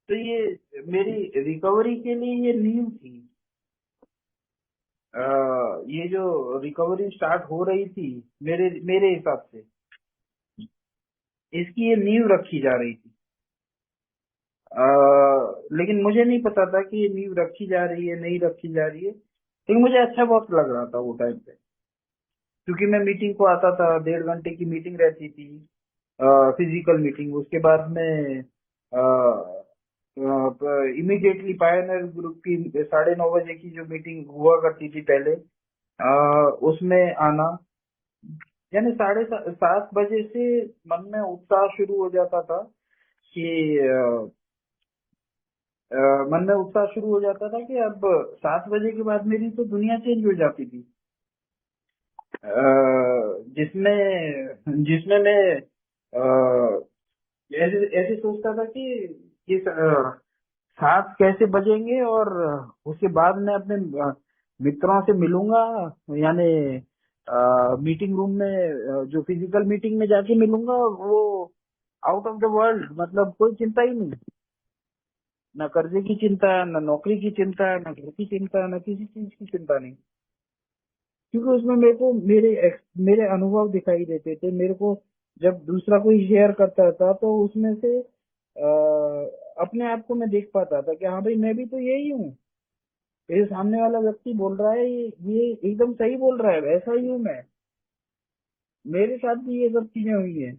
तो ये मेरी रिकवरी के लिए ये नींव थी। ये जो रिकवरी स्टार्ट हो रही थी मेरे मेरे हिसाब से, इसकी ये नींव रखी जा रही थी। लेकिन मुझे नहीं पता था कि ये नींव रखी जा रही है नहीं रखी जा रही है, लेकिन मुझे अच्छा बहुत लग रहा था वो टाइम पे, क्योंकि मैं मीटिंग को आता था, 1.5 घंटे की मीटिंग रहती थी, फिजिकल मीटिंग। उसके बाद में इमीडिएटली पायनियर ग्रुप की 9:30 बजे की जो मीटिंग हुआ करती थी पहले, उसमें आना। यानी 7:30 बजे से मन में उत्साह शुरू हो जाता था कि मन में उत्साह शुरू हो जाता था कि अब 7 बजे के बाद मेरी तो दुनिया चेंज हो जाती थी। जिसमें जिसमें मैं ऐसे ऐसे सोचता था कि ये 7 कैसे बजेंगे, और उसके बाद मैं अपने मित्रों से मिलूंगा, यानी मीटिंग रूम में, जो फिजिकल मीटिंग में जाके मिलूंगा, वो आउट ऑफ द वर्ल्ड, मतलब कोई चिंता ही नहीं, ना कर्जे की चिंता, ना नौकरी की चिंता, ना घर की चिंता, ना किसी चीज की चिंता नहीं। क्योंकि उसमें मेरे को मेरे अनुभव दिखाई देते थे मेरे को। जब दूसरा कोई शेयर करता था तो उसमें से अपने आप को मैं देख पाता था कि हाँ भाई, मैं भी तो यही हूँ। ये सामने वाला व्यक्ति बोल रहा है, ये एकदम सही बोल रहा है, ऐसा ही हूँ मैं। मेरे साथ भी ये सब चीजें हुई है,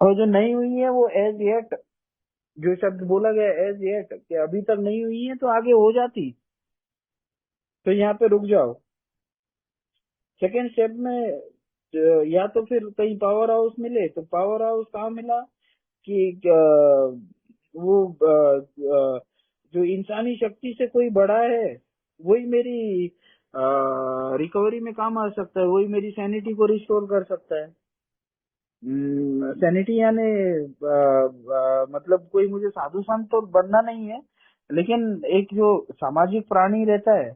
और जो नहीं हुई है वो एज येट, जो शब्द बोला गया एज येट, कि अभी तक नहीं हुई है तो आगे हो जाती, तो यहाँ पे रुक जाओ। सेकेंड स्टेप में या तो फिर कहीं पावर हाउस मिले, तो पावर हाउस कहाँ मिला कि वो जो इंसानी शक्ति से कोई बड़ा है, वही मेरी रिकवरी में काम आ सकता है, वही मेरी सैनिटी को रिस्टोर कर सकता है। सैनिटी यानी मतलब कोई मुझे साधु संत तो बनना नहीं है, लेकिन एक जो सामाजिक प्राणी रहता है,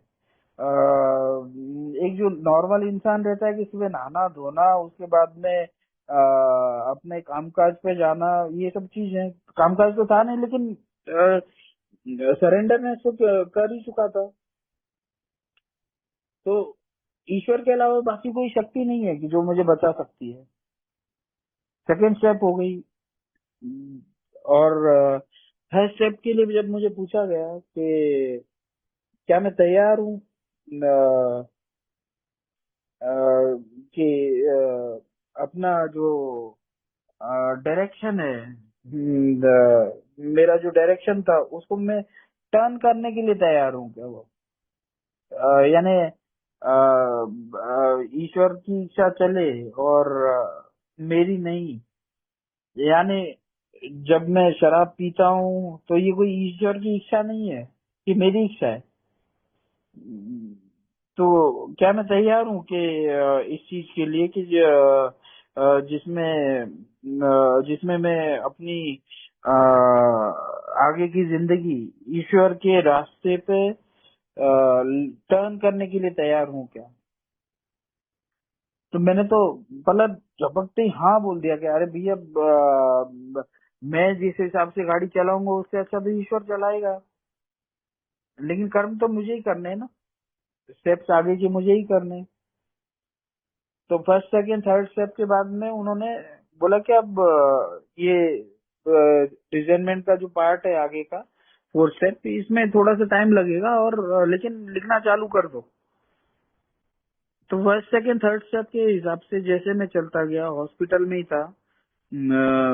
एक जो नॉर्मल इंसान रहता है कि सुबह नहाना धोना, उसके बाद में अपने कामकाज पे जाना, ये सब चीज है। कामकाज तो था नहीं, लेकिन सरेंडर में तो कर ही चुका था। तो ईश्वर के अलावा बाकी कोई शक्ति नहीं है कि जो मुझे बचा सकती है। सेकेंड स्टेप हो गई। और थर्ड स्टेप के लिए भी जब मुझे पूछा गया कि क्या मैं तैयार हूँ कि अपना जो डायरेक्शन है, मेरा जो डायरेक्शन था उसको मैं टर्न करने के लिए तैयार हूँ क्या, वो यानी ईश्वर की इच्छा चले और मेरी नहीं। यानी जब मैं शराब पीता हूँ तो ये कोई ईश्वर की इच्छा नहीं है कि मेरी इच्छा है। तो क्या मैं तैयार हूँ कि इस चीज के लिए कि जिसमें मैं अपनी आगे की जिंदगी ईश्वर के रास्ते पे टर्न करने के लिए तैयार हूँ क्या। तो मैंने तो पलक झपकते ही हाँ बोल दिया कि अरे भैया, मैं जिस हिसाब से गाड़ी चलाऊंगा उससे अच्छा तो ईश्वर चलाएगा, लेकिन कर्म तो मुझे ही करने हैं ना, स्टेप्स आगे के मुझे ही करने हैं। तो फर्स्ट सेकंड थर्ड स्टेप के बाद में उन्होंने बोला कि अब ये डिजाइनमेंट का जो पार्ट है आगे का, फोर्थ स्टेप, इसमें थोड़ा सा टाइम लगेगा, और लेकिन लिखना चालू कर दो। तो फर्स्ट सेकंड थर्ड स्टेप के हिसाब से जैसे मैं चलता गया, हॉस्पिटल में ही था।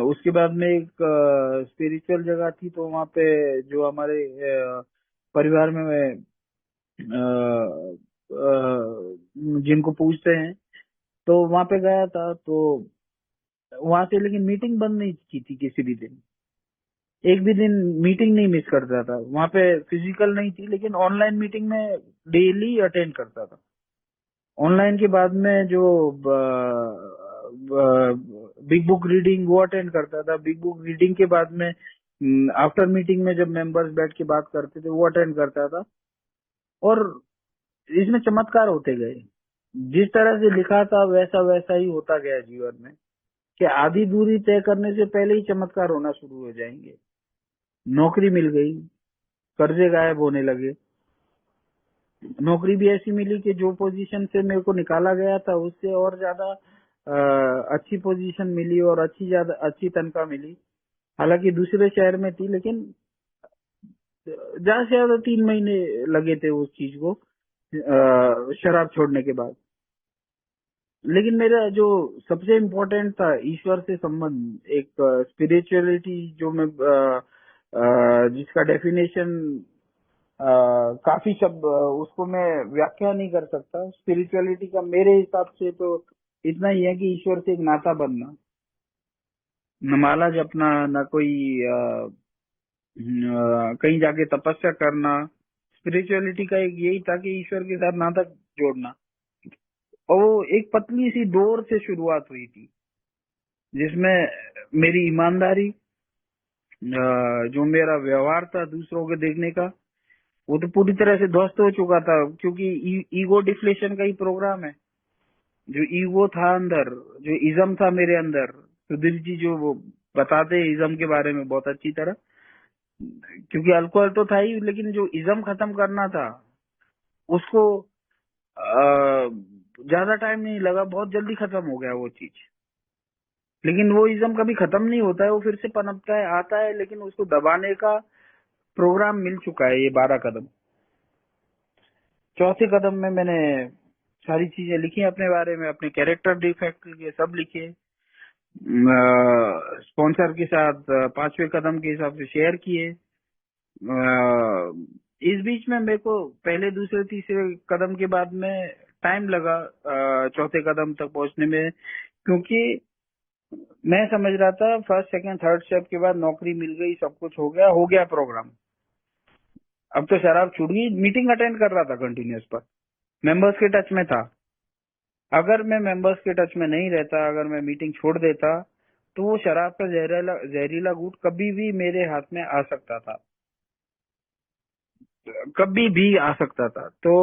उसके बाद में एक स्पिरिचुअल जगह थी, तो वहाँ पे जो हमारे परिवार में जिनको पूछते हैं, तो वहाँ पे गया था। तो वहां से लेकिन मीटिंग बंद नहीं की थी किसी भी दिन, एक भी दिन मीटिंग नहीं मिस करता था। वहाँ पे फिजिकल नहीं थी, लेकिन ऑनलाइन मीटिंग में डेली अटेंड करता था। ऑनलाइन के बाद में जो बिग बुक रीडिंग वो अटेंड करता था। बिग बुक रीडिंग के बाद में आफ्टर मीटिंग में जब मेंबर्स बैठ के बात करते थे वो अटेंड करता था। और इसमें चमत्कार होते गए। जिस तरह से लिखा था वैसा वैसा ही होता गया जीवन में, कि आधी दूरी तय करने से पहले ही चमत्कार होना शुरू हो जाएंगे। नौकरी मिल गई, कर्जे गायब होने लगे। नौकरी भी ऐसी मिली कि जो पोजीशन से मेरे को निकाला गया था उससे और ज्यादा अच्छी पोजीशन मिली और अच्छी तनख्वाह मिली। हालांकि दूसरे शहर में थी, लेकिन ज्यादा से ज्यादा 3 महीने लगे थे उस चीज को शराब छोड़ने के बाद। लेकिन मेरा जो सबसे इम्पोर्टेंट था ईश्वर से संबंध, एक स्पिरिचुअलिटी जो मैं जिसका डेफिनेशन काफी शब्द उसको मैं व्याख्या नहीं कर सकता। स्पिरिचुअलिटी का मेरे हिसाब से तो इतना ही है कि ईश्वर से एक नाता बनना, न माला जपना, न कोई कहीं जाके तपस्या करना। स्पिरिचुअलिटी का एक यही था कि ईश्वर के साथ नाता जोड़ना। और वो एक पतली सी डोर से शुरुआत हुई थी, जिसमें मेरी ईमानदारी, जो मेरा व्यवहार था दूसरों के देखने का, वो तो पूरी तरह से ध्वस्त हो चुका था। क्योंकि ईगो डिफ्लेशन का ही प्रोग्राम है। जो ईगो था अंदर, जो इज्म था मेरे अंदर, सुधीर जी जो वो बताते हैं इज्म के बारे में बहुत अच्छी तरह, क्योंकि अल्कोहल तो था ही, लेकिन जो इज्म खत्म करना था उसको ज्यादा टाइम नहीं लगा, बहुत जल्दी खत्म हो गया वो चीज। लेकिन वो इज्म कभी खत्म नहीं होता है, वो फिर से पनपता है, आता है, लेकिन उसको दबाने का प्रोग्राम मिल चुका है। ये 12 कदम, चौथे कदम में मैंने सारी चीजें लिखी अपने बारे में, अपने कैरेक्टर डिफेक्ट ये सब लिखे, स्पॉन्सर के साथ 5वें कदम के हिसाब से शेयर किए। इस बीच में मेरे को पहले दूसरे तीसरे कदम के बाद में टाइम लगा चौथे कदम तक पहुंचने में, क्योंकि मैं समझ रहा था फर्स्ट सेकंड थर्ड स्टेप के बाद नौकरी मिल गई, सब कुछ हो गया प्रोग्राम। अब तो शराब छूट गई। मीटिंग अटेंड कर रहा था कंटिन्यूस पर, मेंबर्स के टच में था। अगर मैं मेंबर्स के टच में नहीं रहता, अगर मैं मीटिंग छोड़ देता, तो वो शराब का जहरीला घूंट कभी भी मेरे हाथ में आ सकता था, कभी भी आ सकता था। तो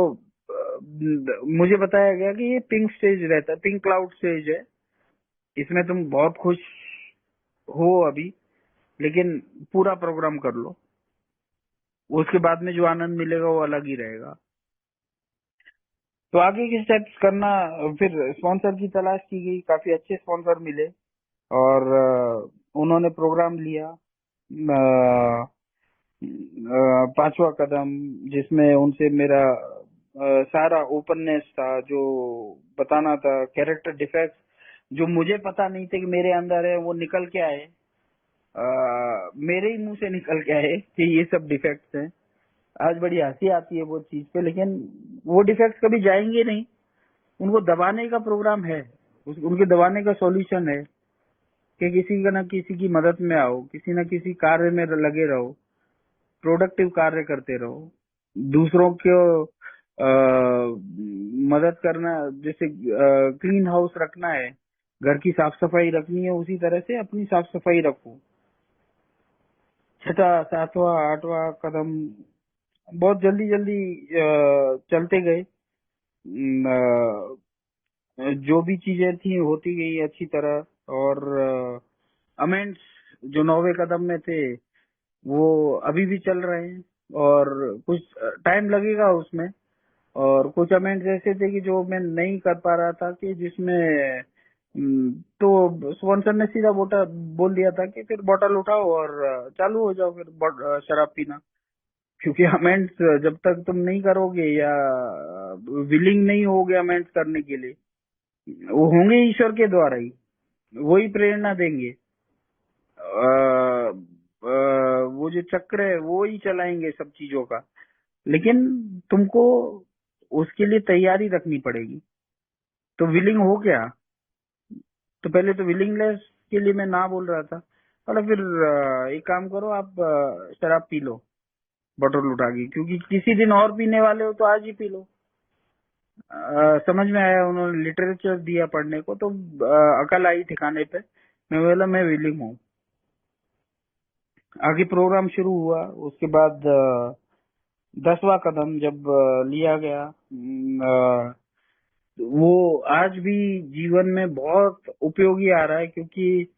मुझे बताया गया कि ये पिंक स्टेज रहता है, पिंक क्लाउड स्टेज है, इसमें तुम बहुत खुश हो अभी, लेकिन पूरा प्रोग्राम कर लो, उसके बाद में जो आनंद मिलेगा वो अलग ही रहेगा। तो आगे के स्टेप्स करना, फिर स्पॉन्सर की तलाश की गई, काफी अच्छे स्पॉन्सर मिले और उन्होंने प्रोग्राम लिया। 5वां कदम, जिसमें उनसे मेरा सारा ओपननेस था, जो बताना था, कैरेक्टर डिफेक्ट्स जो मुझे पता नहीं थे कि मेरे अंदर है, वो निकल के आए। मेरे ही मुंह से निकल के आए कि ये सब डिफेक्ट्स हैं। आज बड़ी हंसी आती है वो चीज पे, लेकिन वो डिफेक्ट्स कभी जाएंगे नहीं। उनको दबाने का प्रोग्राम है, उनके दबाने का सॉल्यूशन है कि किसी का ना किसी की मदद में आओ, किसी न किसी कार्य में लगे रहो, प्रोडक्टिव कार्य करते रहो, दूसरों को मदद करना। जैसे क्लीन हाउस रखना है, घर की साफ सफाई रखनी है, उसी तरह से अपनी साफ सफाई रखो। छठा, सातवां, आठवां कदम बहुत जल्दी जल्दी चलते गए। जो भी चीजें थी होती गई अच्छी तरह। और अमेंड्स जो 9वें कदम में थे वो अभी भी चल रहे हैं, और कुछ टाइम लगेगा उसमें। और कुछ अमेंड्स ऐसे थे कि जो मैं नहीं कर पा रहा था, कि जिसमें तो स्पॉन्सर ने सीधा बोल दिया था कि फिर बोतल उठाओ और चालू हो जाओ फिर शराब पीना। क्योंकि अमेंड्स जब तक तुम नहीं करोगे या विलिंग नहीं होगे अमेंड्स करने के लिए, वो होंगे ईश्वर के द्वारा ही, वही प्रेरणा देंगे। वो जो चक्र है वो ही चलाएंगे सब चीजों का। लेकिन तुमको उसके लिए तैयारी रखनी पड़ेगी। तो विलिंग हो गया, तो पहले तो विलिंगनेस के लिए मैं ना बोल रहा था, और फिर एक काम करो, आप शराब पी लो बोतल उठा के, क्योंकि किसी दिन और पीने वाले हो तो आज ही पी लो। समझ में आया, उन्होंने लिटरेचर दिया पढ़ने को, तो अकल आई ठिकाने पे। मैं बोला मैं विलिंग हूँ। आगे प्रोग्राम शुरू हुआ। उसके बाद 10वां कदम जब लिया गया, वो आज भी जीवन में बहुत उपयोगी आ रहा है, क्योंकि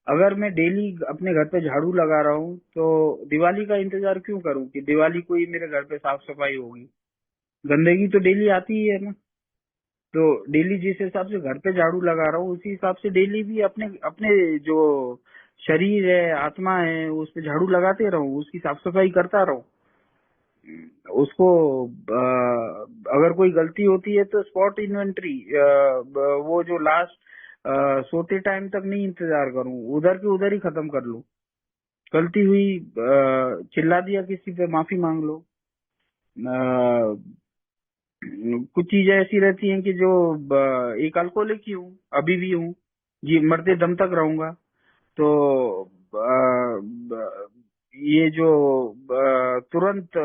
अगर मैं डेली अपने घर पे झाड़ू लगा रहा हूँ तो दिवाली का इंतजार क्यों करूँ कि दिवाली को ही मेरे घर पे साफ सफाई होगी। गंदगी तो डेली आती ही है ना। तो डेली जिस हिसाब से घर पे झाड़ू लगा रहा हूँ, उसी हिसाब से डेली भी अपने अपने जो शरीर है, आत्मा है, उस पे झाड़ू लगाते रहूं, उसकी साफ सफाई करता रहूं। उसको अगर कोई गलती होती है तो स्पॉट इन्वेंट्री, वो जो लास्ट सोते टाइम तक नहीं इंतजार करूं, उधर के उधर ही खत्म कर लूं। गलती हुई, चिल्ला दिया किसी पे, माफी मांग लो। कुछ चीजें ऐसी रहती हैं कि जो एक अल्कोहलिक ही हूँ, अभी भी हूँ, जी मरते दम तक रहूंगा। तो ये जो तुरंत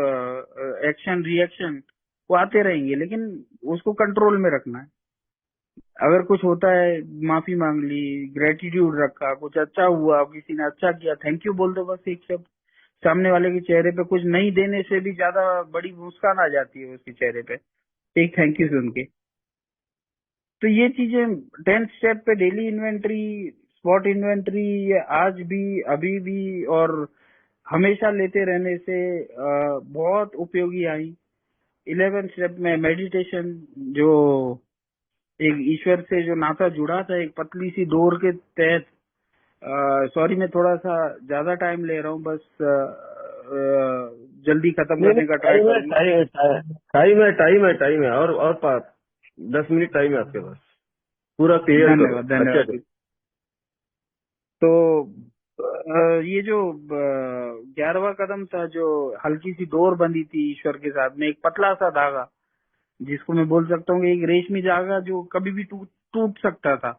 एक्शन रिएक्शन वो आते रहेंगे, लेकिन उसको कंट्रोल में रखना है। अगर कुछ होता है, माफी मांग ली, ग्रेटिट्यूड रखा, कुछ अच्छा हुआ, किसी ने अच्छा किया, थैंक यू बोल दो, बस एक शब्द। सामने वाले के चेहरे पे कुछ नहीं देने से भी ज्यादा बड़ी मुस्कान आ जाती है उसके चेहरे पे, एक थैंक यू सुन के। तो ये चीजें 10th स्टेप पे डेली इन्वेंट्री, स्पॉट इन्वेंट्री, ये आज भी, अभी भी और हमेशा लेते रहने से बहुत उपयोगी आई। 11th स्टेप में मेडिटेशन, जो एक ईश्वर से जो नाता जुड़ा था एक पतली सी डोर के तहत। सॉरी मैं थोड़ा सा ज्यादा टाइम ले रहा हूँ, बस जल्दी खत्म नहीं नहीं, करने का ट्राई टाइम है, करूंगा। टाइम है, टाइम है, टाइम है, टाइम है, और 10 मिनट टाइम है आपके पास। पूरा क्लियर करो, धन्यवाद अच्छा धन्यवाद। करो। तो ये जो 11वां कदम था, जो हल्की सी डोर बंधी थी ईश्वर के साथ में, एक पतला सा धागा, जिसको मैं बोल सकता हूँ कि एक रेशमी धागा जो कभी भी टूट टूट सकता था।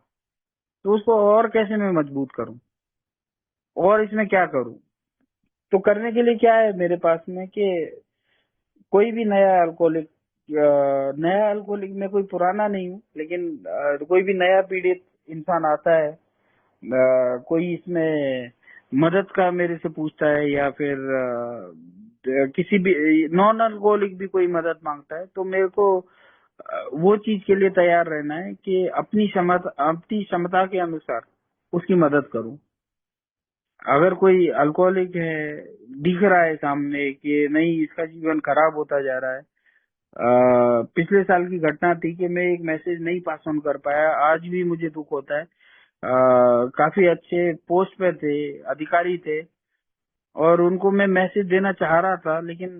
तो उसको और कैसे मैं मजबूत करूं, और इसमें क्या करूं। तो करने के लिए क्या है मेरे पास में कि कोई भी नया अल्कोहलिक, मैं कोई पुराना नहीं हूँ, लेकिन कोई भी नया पीड़ित इंसान आता है, कोई इसमें मदद का मेरे से पूछता है, या फिर किसी भी नॉन अल्कोहलिक भी कोई मदद मांगता है, तो मेरे को वो चीज के लिए तैयार रहना है कि अपनी क्षमता के अनुसार उसकी मदद करूं। अगर कोई अल्कोहलिक है, दिख रहा है सामने कि नहीं इसका जीवन खराब होता जा रहा है, पिछले साल की घटना थी कि मैं एक मैसेज नहीं पास ऑन कर पाया, आज भी मुझे दुख होता है। काफी अच्छे पोस्ट पे थे, अधिकारी थे, और उनको मैं मैसेज देना चाह रहा था, लेकिन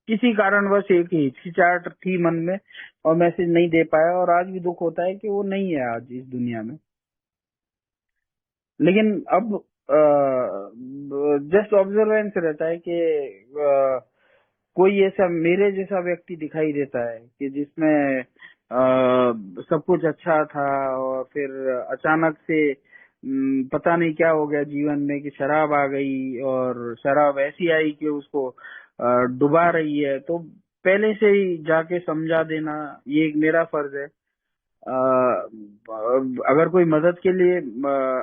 किसी कारणवश एक हिचकिचाहट थी मन में, और मैसेज नहीं दे पाया। और आज भी दुख होता है कि वो नहीं है आज इस दुनिया में। लेकिन अब जस्ट ऑब्जर्वेंस रहता है कि कोई ऐसा मेरे जैसा व्यक्ति दिखाई देता है कि जिसमें सब कुछ अच्छा था, और फिर अचानक से पता नहीं क्या हो गया जीवन में कि शराब आ गई, और शराब ऐसी आई कि उसको डुबा रही है। तो पहले से ही जाके समझा देना, ये एक मेरा फर्ज है। अगर कोई मदद के लिए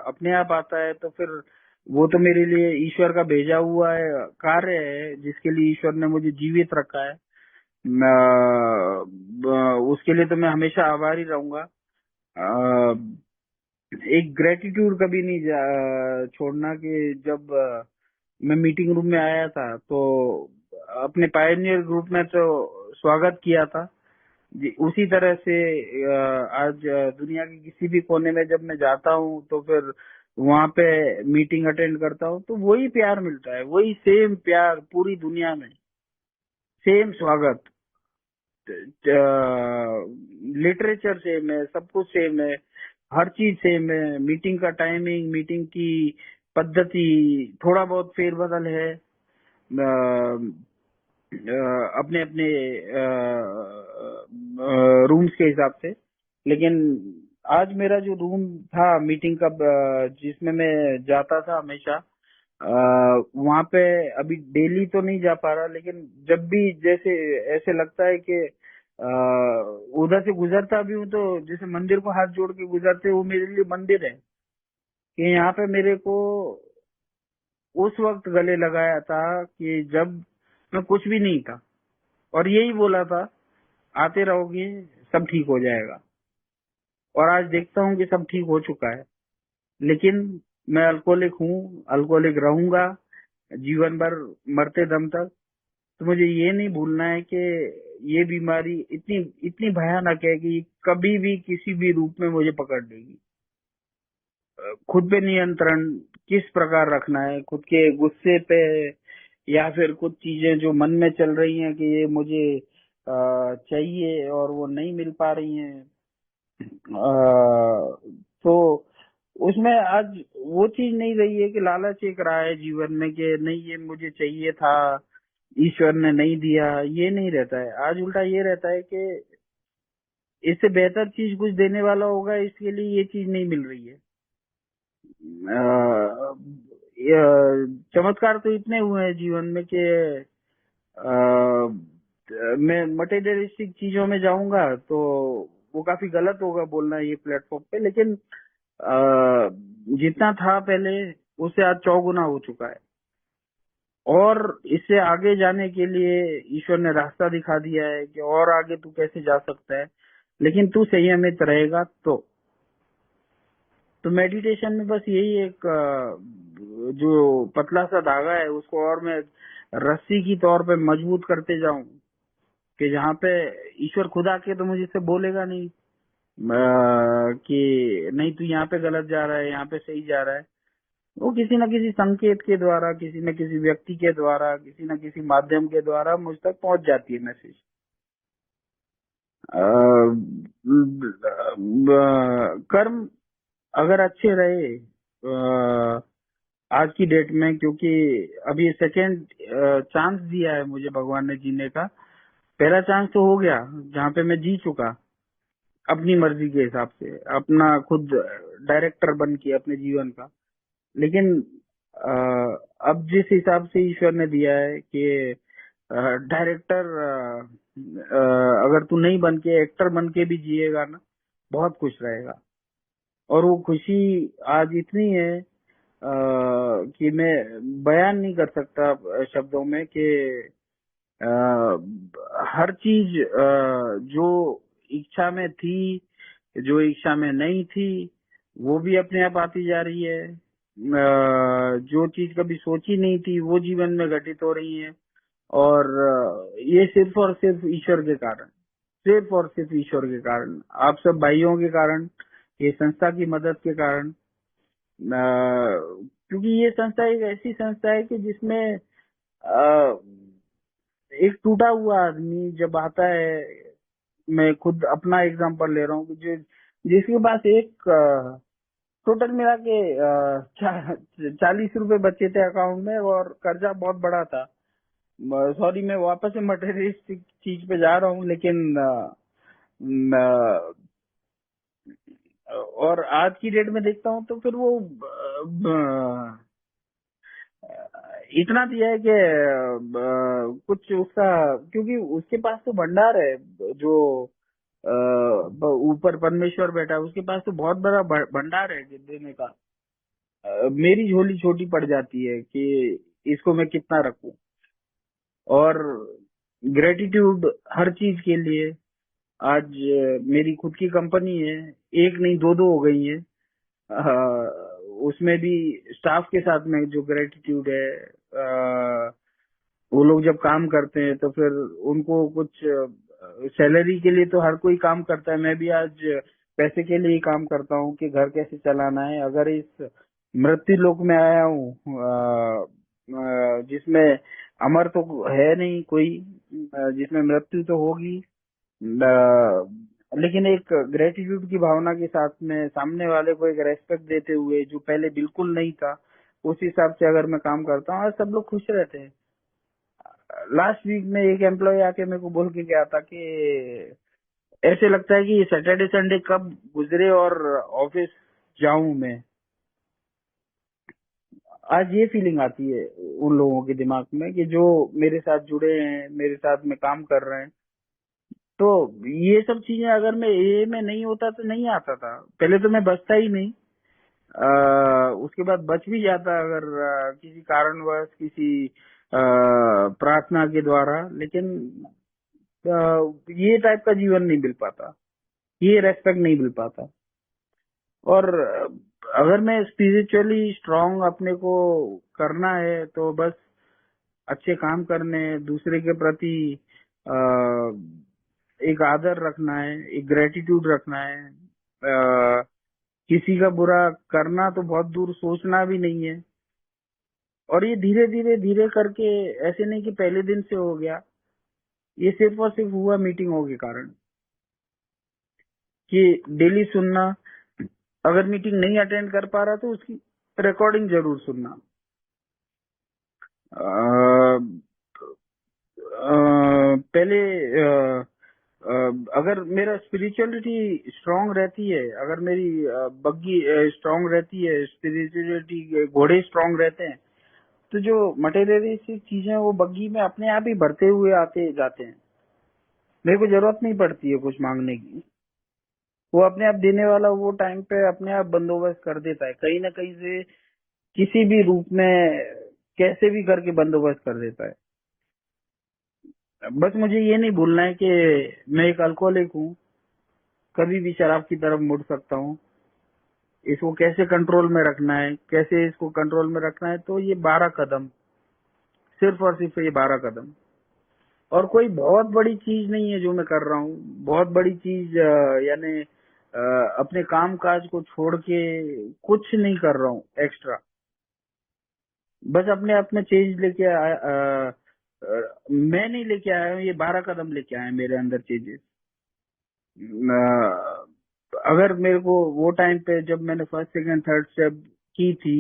अपने आप आता है तो फिर वो तो मेरे लिए ईश्वर का भेजा हुआ है, कार्य है, जिसके लिए ईश्वर ने मुझे जीवित रखा है। उसके लिए तो मैं हमेशा आभारी रहूंगा। एक ग्रेटिट्यूड कभी नहीं छोड़ना कि जब मैं मीटिंग रूम में आया था तो अपने पायनियर ग्रुप में तो स्वागत किया था जी, उसी तरह से आज दुनिया के किसी भी कोने में जब मैं जाता हूँ तो फिर वहाँ पे मीटिंग अटेंड करता हूँ, तो वही प्यार मिलता है, वही सेम प्यार पूरी दुनिया में, सेम स्वागत। लिटरेचर सेम है, सब कुछ सेम है, हर चीज सेम है। मीटिंग का टाइमिंग, मीटिंग की पद्धति, थोड़ा बहुत फेरबदल है अपने अपने रूम्स के हिसाब से। लेकिन आज मेरा जो रूम था मीटिंग का, जिसमें मैं जाता था हमेशा, वहाँ पे अभी डेली तो नहीं जा पा रहा, लेकिन जब भी जैसे ऐसे लगता है कि उधर से गुजरता भी हूँ तो जैसे मंदिर को हाथ जोड़ के गुजरते, वो मेरे लिए मंदिर है कि यहाँ पे मेरे को उस वक्त गले लगाया था कि जब मैं कुछ भी नहीं था, और यही बोला था आते रहोगे सब ठीक हो जाएगा। और आज देखता हूँ कि सब ठीक हो चुका है, लेकिन मैं अल्कोहलिक हूँ, अल्कोहलिक रहूंगा जीवन भर, मरते दम तक। तो मुझे ये नहीं भूलना है कि ये बीमारी इतनी इतनी भयानक है कि कभी भी किसी भी रूप में मुझे पकड़ लेगी। खुद पे नियंत्रण किस प्रकार रखना है, खुद के गुस्से पे, या फिर कुछ चीजें जो मन में चल रही हैं कि ये मुझे चाहिए और वो नहीं मिल पा रही हैं। तो उसमें आज वो चीज नहीं रही है कि लालच एक रहा है जीवन में कि नहीं ये मुझे चाहिए था, ईश्वर ने नहीं दिया, ये नहीं रहता है। आज उल्टा ये रहता है कि इससे बेहतर चीज कुछ देने वाला होगा, इसके लिए ये चीज नहीं मिल रही है। चमत्कार तो इतने हुए हैं जीवन में कि मैं मटेरियलिस्टिक चीजों में जाऊंगा तो वो काफी गलत होगा बोलना ये प्लेटफॉर्म पे, लेकिन जितना था पहले उससे आज 100 गुना हो चुका है। और इससे आगे जाने के लिए ईश्वर ने रास्ता दिखा दिया है कि और आगे तू कैसे जा सकता है, लेकिन तू संयमित रहेगा तो मेडिटेशन में बस यही एक जो पतला सा धागा है उसको और मैं रस्सी की तौर पे मजबूत करते जाऊं कि जहाँ पे ईश्वर खुद आके तो मुझे से बोलेगा नहीं कि नहीं तू यहाँ पे गलत जा रहा है, यहाँ पे सही जा रहा है। वो किसी न किसी संकेत के द्वारा, किसी न किसी व्यक्ति के द्वारा, किसी न किसी माध्यम के द्वारा मुझ तक पहुंच जाती है मैसेज। कर्म अगर अच्छे रहे आज की डेट में, क्योंकि अभी सेकेंड चांस दिया है मुझे भगवान ने जीने का। पहला चांस तो हो गया जहाँ पे मैं जी चुका अपनी मर्जी के हिसाब से, अपना खुद डायरेक्टर बन के अपने जीवन का। लेकिन अब जिस हिसाब से ईश्वर ने दिया है कि डायरेक्टर अगर तू नहीं बन के एक्टर बन के भी जिएगा ना, बहुत खुश रहेगा। और वो खुशी आज इतनी है कि मैं बयान नहीं कर सकता शब्दों में कि हर चीज जो इच्छा में थी, जो इच्छा में नहीं थी, वो भी अपने आप आती जा रही है। जो चीज कभी सोची नहीं थी वो जीवन में घटित हो रही है। और ये सिर्फ और सिर्फ ईश्वर के कारण, सिर्फ और सिर्फ ईश्वर के कारण, आप सब भाइयों के कारण, ये संस्था की मदद के कारण। क्योंकि ये संस्था एक ऐसी संस्था है कि जिसमें एक टूटा हुआ आदमी जब आता है, मैं खुद अपना एग्जांपल ले रहा हूँ कि जो जिसके पास एक टोटल मिला के 40 रुपए बचे थे अकाउंट में और कर्जा बहुत बड़ा था। सॉरी मैं वापस से मटेरियलिस्टिक चीज पे जा रहा हूँ, लेकिन और आज की डेट में देखता हूँ तो फिर वो इतना दिया है कि कुछ उसका, क्योंकि उसके पास तो भंडार है, जो ऊपर परमेश्वर बैठा है उसके पास तो बहुत बड़ा भंडार है देने का। मेरी झोली छोटी पड़ जाती है कि इसको मैं कितना रखूं। और ग्रेटिट्यूड हर चीज के लिए। आज मेरी खुद की कंपनी है, एक नहीं दो दो हो गई है। उसमें भी स्टाफ के साथ में जो ग्रेटिट्यूड है, वो लोग जब काम करते हैं तो फिर उनको कुछ सैलरी के लिए तो हर कोई काम करता है, मैं भी आज पैसे के लिए ही काम करता हूँ कि घर कैसे चलाना है। अगर इस मृत्यु लोक में आया हूँ जिसमें अमर तो है नहीं कोई, जिसमें मृत्यु तो होगी, लेकिन एक ग्रेटिट्यूड की भावना के साथ में सामने वाले को एक रेस्पेक्ट देते हुए, जो पहले बिल्कुल नहीं था, उस हिसाब से अगर मैं काम करता हूँ, सब लोग खुश रहते हैं। लास्ट वीक में एक एम्प्लॉय आके मेरे को बोल के गया था कि ऐसे लगता है कि सैटरडे संडे कब गुजरे और ऑफिस जाऊं मैं। आज ये फीलिंग आती है उन लोगों के दिमाग में कि जो मेरे साथ जुड़े हैं, मेरे साथ में काम कर रहे हैं। तो ये सब चीजें अगर मैं ए में नहीं होता तो नहीं आता था। पहले तो मैं बचता ही नहीं, उसके बाद बच भी जाता अगर किसी कारणवश, किसी प्रार्थना के द्वारा, लेकिन ये टाइप का जीवन नहीं मिल पाता, ये रेस्पेक्ट नहीं मिल पाता। और अगर मैं स्पिरिचुअली स्ट्रांग अपने को करना है तो बस अच्छे काम करने, दूसरे के प्रति अ, एक आदर रखना है, एक ग्रेटिट्यूड रखना है। किसी का बुरा करना तो बहुत दूर, सोचना भी नहीं है। और ये धीरे धीरे धीरे करके, ऐसे नहीं कि पहले दिन से हो गया, ये सिर्फ और सिर्फ हुआ मीटिंगों के कारण। कि डेली सुनना, अगर मीटिंग नहीं अटेंड कर पा रहा तो उसकी रिकॉर्डिंग जरूर सुनना। अ, पहले अगर मेरा स्पिरिचुअलिटी स्ट्रांग रहती है, अगर मेरी बग्गी स्ट्रांग रहती है, स्पिरिचुअलिटी घोड़े स्ट्रांग रहते हैं, तो जो मटेरियलिस्टिक चीजें वो बग्गी में अपने आप ही भरते हुए आते जाते हैं। मेरे को जरूरत नहीं पड़ती है कुछ मांगने की, वो अपने आप देने वाला वो टाइम पे अपने आप बंदोबस्त कर देता है, कहीं ना कहीं से, किसी भी रूप में, कैसे भी करके बंदोबस्त कर देता है। बस मुझे ये नहीं भूलना है कि मैं एक अल्कोहलिक हूँ, कभी भी शराब की तरफ मुड़ सकता हूँ। इसको कैसे कंट्रोल में रखना है, कैसे इसको कंट्रोल में रखना है, तो ये 12 कदम, सिर्फ और सिर्फ ये 12 कदम। और कोई बहुत बड़ी चीज नहीं है जो मैं कर रहा हूँ। बहुत बड़ी चीज यानी अपने काम काज को छोड़ के कुछ नहीं कर रहा हूँ एक्स्ट्रा। बस अपने आप में चेंज लेके आया। मैं नहीं लेके आया हूँ, ये 12 कदम लेके आए हैं मेरे अंदर चेंजेस। अगर मेरे को वो टाइम पे जब मैंने फर्स्ट सेकंड थर्ड स्टेप की थी,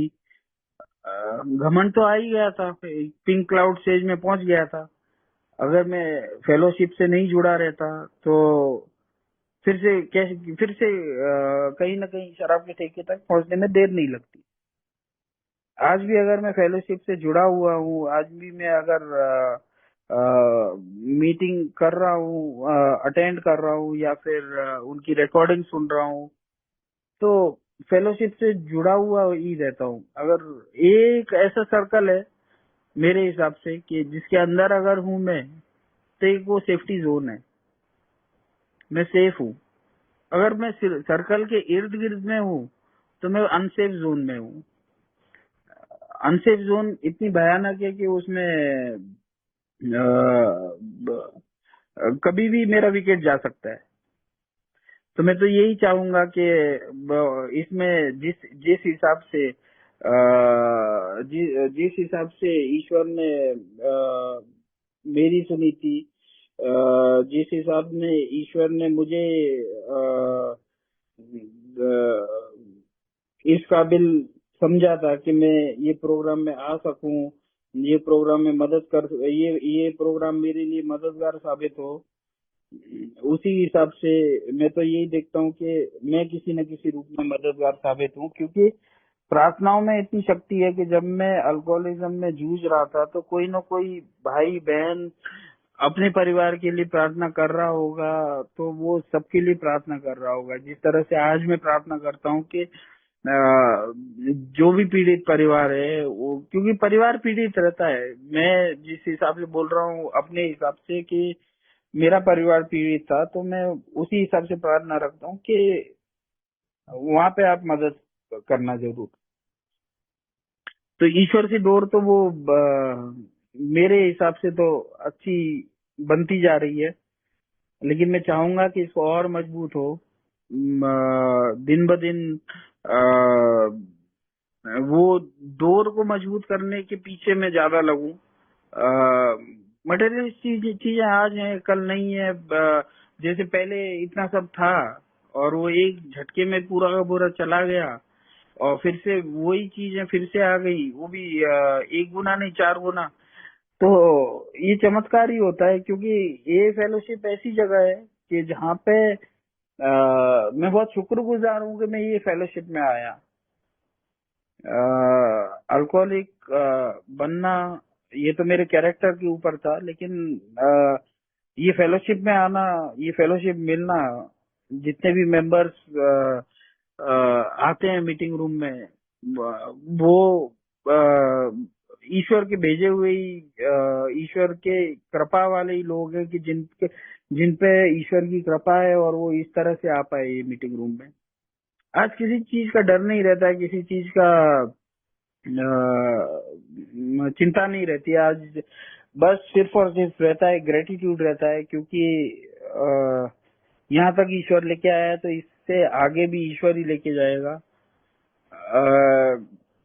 घमंड तो आ ही गया था, पिंक क्लाउड स्टेज में पहुंच गया था। अगर मैं फेलोशिप से नहीं जुड़ा रहता तो फिर से कैसे, फिर से कहीं ना कहीं शराब के ठेके तक पहुंचने में देर नहीं लगती। आज भी अगर मैं फेलोशिप से जुड़ा हुआ हूँ, आज भी मैं अगर मीटिंग कर रहा हूँ, अटेंड कर रहा हूँ, या फिर उनकी रिकॉर्डिंग सुन रहा हूँ, तो फेलोशिप से जुड़ा हुआ ही रहता हूँ। अगर एक ऐसा सर्कल है मेरे हिसाब से कि जिसके अंदर अगर हूँ मैं, तो एक वो सेफ्टी जोन है, मैं सेफ हूँ। अगर मैं सर्कल के इर्द गिर्द में हूँ तो मैं अनसेफ जोन में हूँ। अनसेफ जोन इतनी भयानक है कि उसमें कभी भी मेरा विकेट जा सकता है। तो मैं तो यही चाहूंगा कि इसमें जिस हिसाब से जिस हिसाब से ईश्वर ने मेरी सुनी थी, जिस हिसाब में ईश्वर ने मुझे इस काबिल समझा था कि मैं ये प्रोग्राम में आ सकूं, ये प्रोग्राम में मदद कर, ये प्रोग्राम मेरे लिए मददगार साबित हो, उसी हिसाब से मैं तो यही देखता हूँ कि मैं किसी न किसी रूप में मददगार साबित हूँ। क्योंकि प्रार्थनाओं में इतनी शक्ति है कि जब मैं अल्कोहलिज्म में जूझ रहा था तो कोई न कोई भाई बहन अपने परिवार के लिए प्रार्थना कर रहा होगा, तो वो सबके लिए प्रार्थना कर रहा होगा। जिस तरह से आज मैं प्रार्थना करता हूँ कि जो भी पीड़ित परिवार है, वो, क्योंकि परिवार पीड़ित रहता है, मैं जिस हिसाब से बोल रहा हूँ अपने हिसाब से कि मेरा परिवार पीड़ित था, तो मैं उसी हिसाब से प्रार्थना रखता हूँ कि वहां पे आप मदद करना जरूर। तो ईश्वर से डोर तो वो मेरे हिसाब से तो अच्छी बनती जा रही है, लेकिन मैं चाहूंगा कि इसको और मजबूत हो। दिन ब दिन वो डोर को मजबूत करने के पीछे मैं ज्यादा लगूं। मटेरियल चीजें आज हैं, कल नहीं है। जैसे पहले इतना सब था और वो एक झटके में पूरा का पूरा चला गया, और फिर से वही चीजें फिर से आ गई, वो भी 1 गुना नहीं 4 गुना। तो ये चमत्कार ही होता है, क्योंकि ये फेलोशिप ऐसी जगह है कि जहाँ पे मैं बहुत शुक्रगुजार हूँ कि मैं ये फेलोशिप में आया। अल्कोहलिक बनना ये तो मेरे कैरेक्टर के ऊपर था, लेकिन ये फेलोशिप में आना, ये फेलोशिप मिलना, जितने भी मेंबर्स आते हैं मीटिंग रूम में, वो ईश्वर के भेजे हुए ही, ईश्वर के कृपा वाले ही लोग हैं कि जिन पे ईश्वर की कृपा है और वो इस तरह से आ पाए ये मीटिंग रूम में। आज किसी चीज का डर नहीं रहता है, किसी चीज का चिंता नहीं रहती है। आज बस सिर्फ और सिर्फ रहता है ग्रेटिट्यूड रहता है, क्योंकि यहाँ तक ईश्वर लेके आया है तो इससे आगे भी ईश्वर ही लेके जाएगा।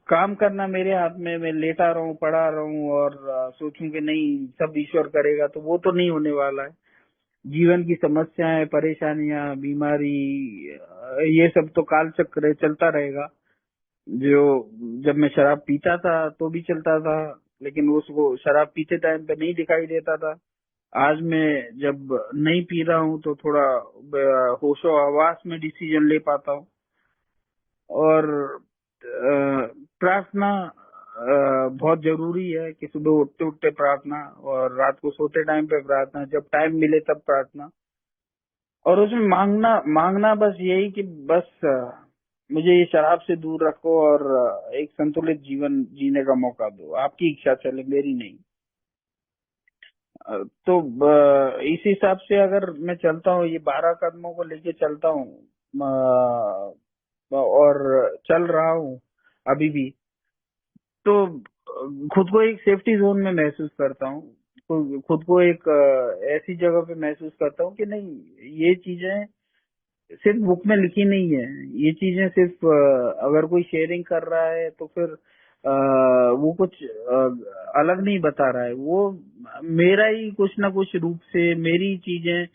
काम करना मेरे हाथ में, मैं लेटा रहूं, पड़ा रहूं और सोचूं कि नहीं सब ईश्वर करेगा, तो वो तो नहीं होने वाला है। जीवन की समस्याएं, परेशानियां, बीमारी, ये सब तो काल चक्र चलता रहेगा। जो जब मैं शराब पीता था तो भी चलता था, लेकिन उसको शराब पीते टाइम पे नहीं दिखाई देता था। आज मैं जब नहीं पी रहा हूँ तो थोड़ा होशो हवास में डिसीजन ले पाता हूँ। और प्रार्थना बहुत जरूरी है कि सुबह उठते उठते प्रार्थना और रात को सोते टाइम पे प्रार्थना, जब टाइम मिले तब प्रार्थना। और उसमें मांगना मांगना बस यही कि बस मुझे ये शराब से दूर रखो और एक संतुलित जीवन जीने का मौका दो, आपकी इच्छा चले मेरी नहीं। तो इस हिसाब से अगर मैं चलता हूँ, ये 12 कदमों को लेके चलता हूँ और चल रहा हूँ अभी भी, तो खुद को एक सेफ्टी जोन में महसूस करता हूँ। खुद को एक ऐसी जगह पे महसूस करता हूँ कि नहीं, ये चीजें सिर्फ बुक में लिखी नहीं है। ये चीजें सिर्फ अगर कोई शेयरिंग कर रहा है तो फिर वो कुछ अलग नहीं बता रहा है, वो मेरा ही कुछ ना कुछ रूप से मेरी चीजें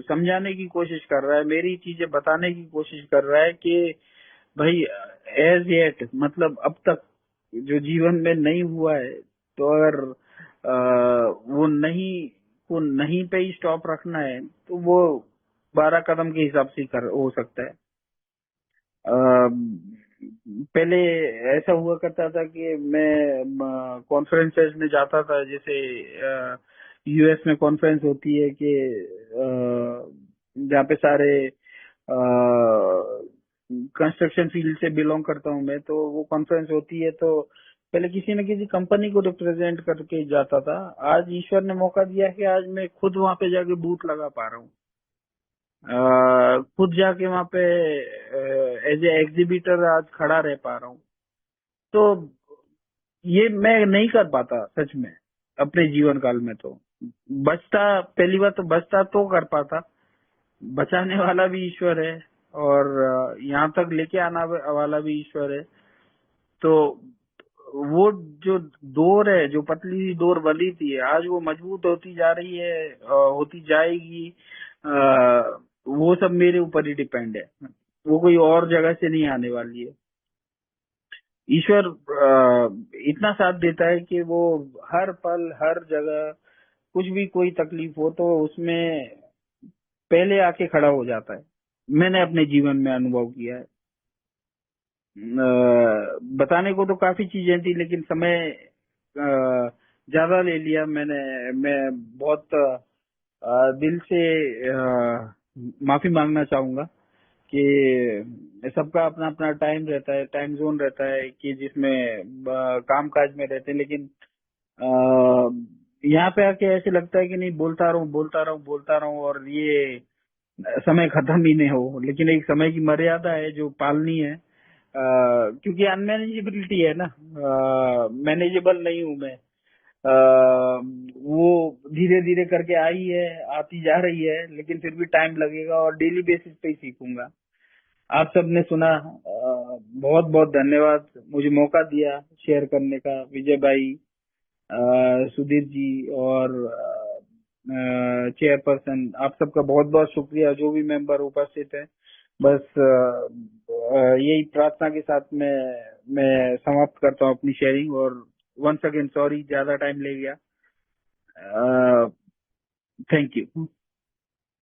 समझाने की कोशिश कर रहा है, मेरी चीजें बताने की कोशिश कर रहा है कि भाई एज येट, मतलब अब तक जो जीवन में नहीं हुआ है, तो अगर वो नहीं को नहीं पे ही स्टॉप रखना है तो वो 12 कदम के हिसाब से हो सकता है। पहले ऐसा हुआ करता था कि मैं कॉन्फ्रेंसेस में जाता था, जैसे यूएस में कॉन्फ्रेंस होती है कि जहाँ पे सारे कंस्ट्रक्शन फील्ड से बिलोंग करता हूँ मैं, तो वो कॉन्फ्रेंस होती है तो पहले किसी न किसी कंपनी को रिप्रेजेंट करके जाता था। आज ईश्वर ने मौका दिया कि आज मैं खुद वहां पे जाके बूथ लगा पा रहा हूँ, खुद जाके वहां पे एज ए एग्जीबिटर आज खड़ा रह पा रहा हूँ। तो ये मैं नहीं कर पाता सच में अपने जीवन काल में। तो बचता, पहली बात तो बचता तो कर पाता, बचाने वाला भी ईश्वर है और यहाँ तक लेके आना वाला भी ईश्वर है। तो वो जो डोर है, जो पतली सी डोर बनी थी, आज वो मजबूत होती जा रही है, होती जाएगी। वो सब मेरे ऊपर ही डिपेंड है, वो कोई और जगह से नहीं आने वाली है। ईश्वर इतना साथ देता है कि वो हर पल हर जगह कुछ भी कोई तकलीफ हो तो उसमें पहले आके खड़ा हो जाता है। मैंने अपने जीवन में अनुभव किया है। बताने को तो काफी चीजें थी, लेकिन समय ज्यादा ले लिया मैंने। मैं बहुत दिल से माफी मांगना चाहूंगा कि सबका अपना अपना टाइम रहता है, टाइम जोन रहता है कि जिसमें काम काज में रहते हैं, लेकिन यहाँ पे आके ऐसे लगता है कि नहीं, बोलता रहूं बोलता रहूं बोलता रहूं और ये समय खत्म ही नहीं हो। लेकिन एक समय की मर्यादा है जो पालनी है, क्योंकि अनमैनेजेबिलिटी है ना, मैनेजेबल नहीं हूं मैं। वो धीरे धीरे करके आई है, आती जा रही है, लेकिन फिर भी टाइम लगेगा और डेली बेसिस पे ही सीखूंगा। आप सबने सुना, बहुत बहुत धन्यवाद मुझे मौका दिया शेयर करने का, विजय भाई, सुधीर जी और चेयरपर्सन, आप सबका बहुत बहुत शुक्रिया, जो भी मेंबर उपस्थित है। बस यही प्रार्थना के साथ मैं समाप्त करता हूँ अपनी शेयरिंग। और वंस अगेन सॉरी, ज्यादा टाइम ले गया। Thank you.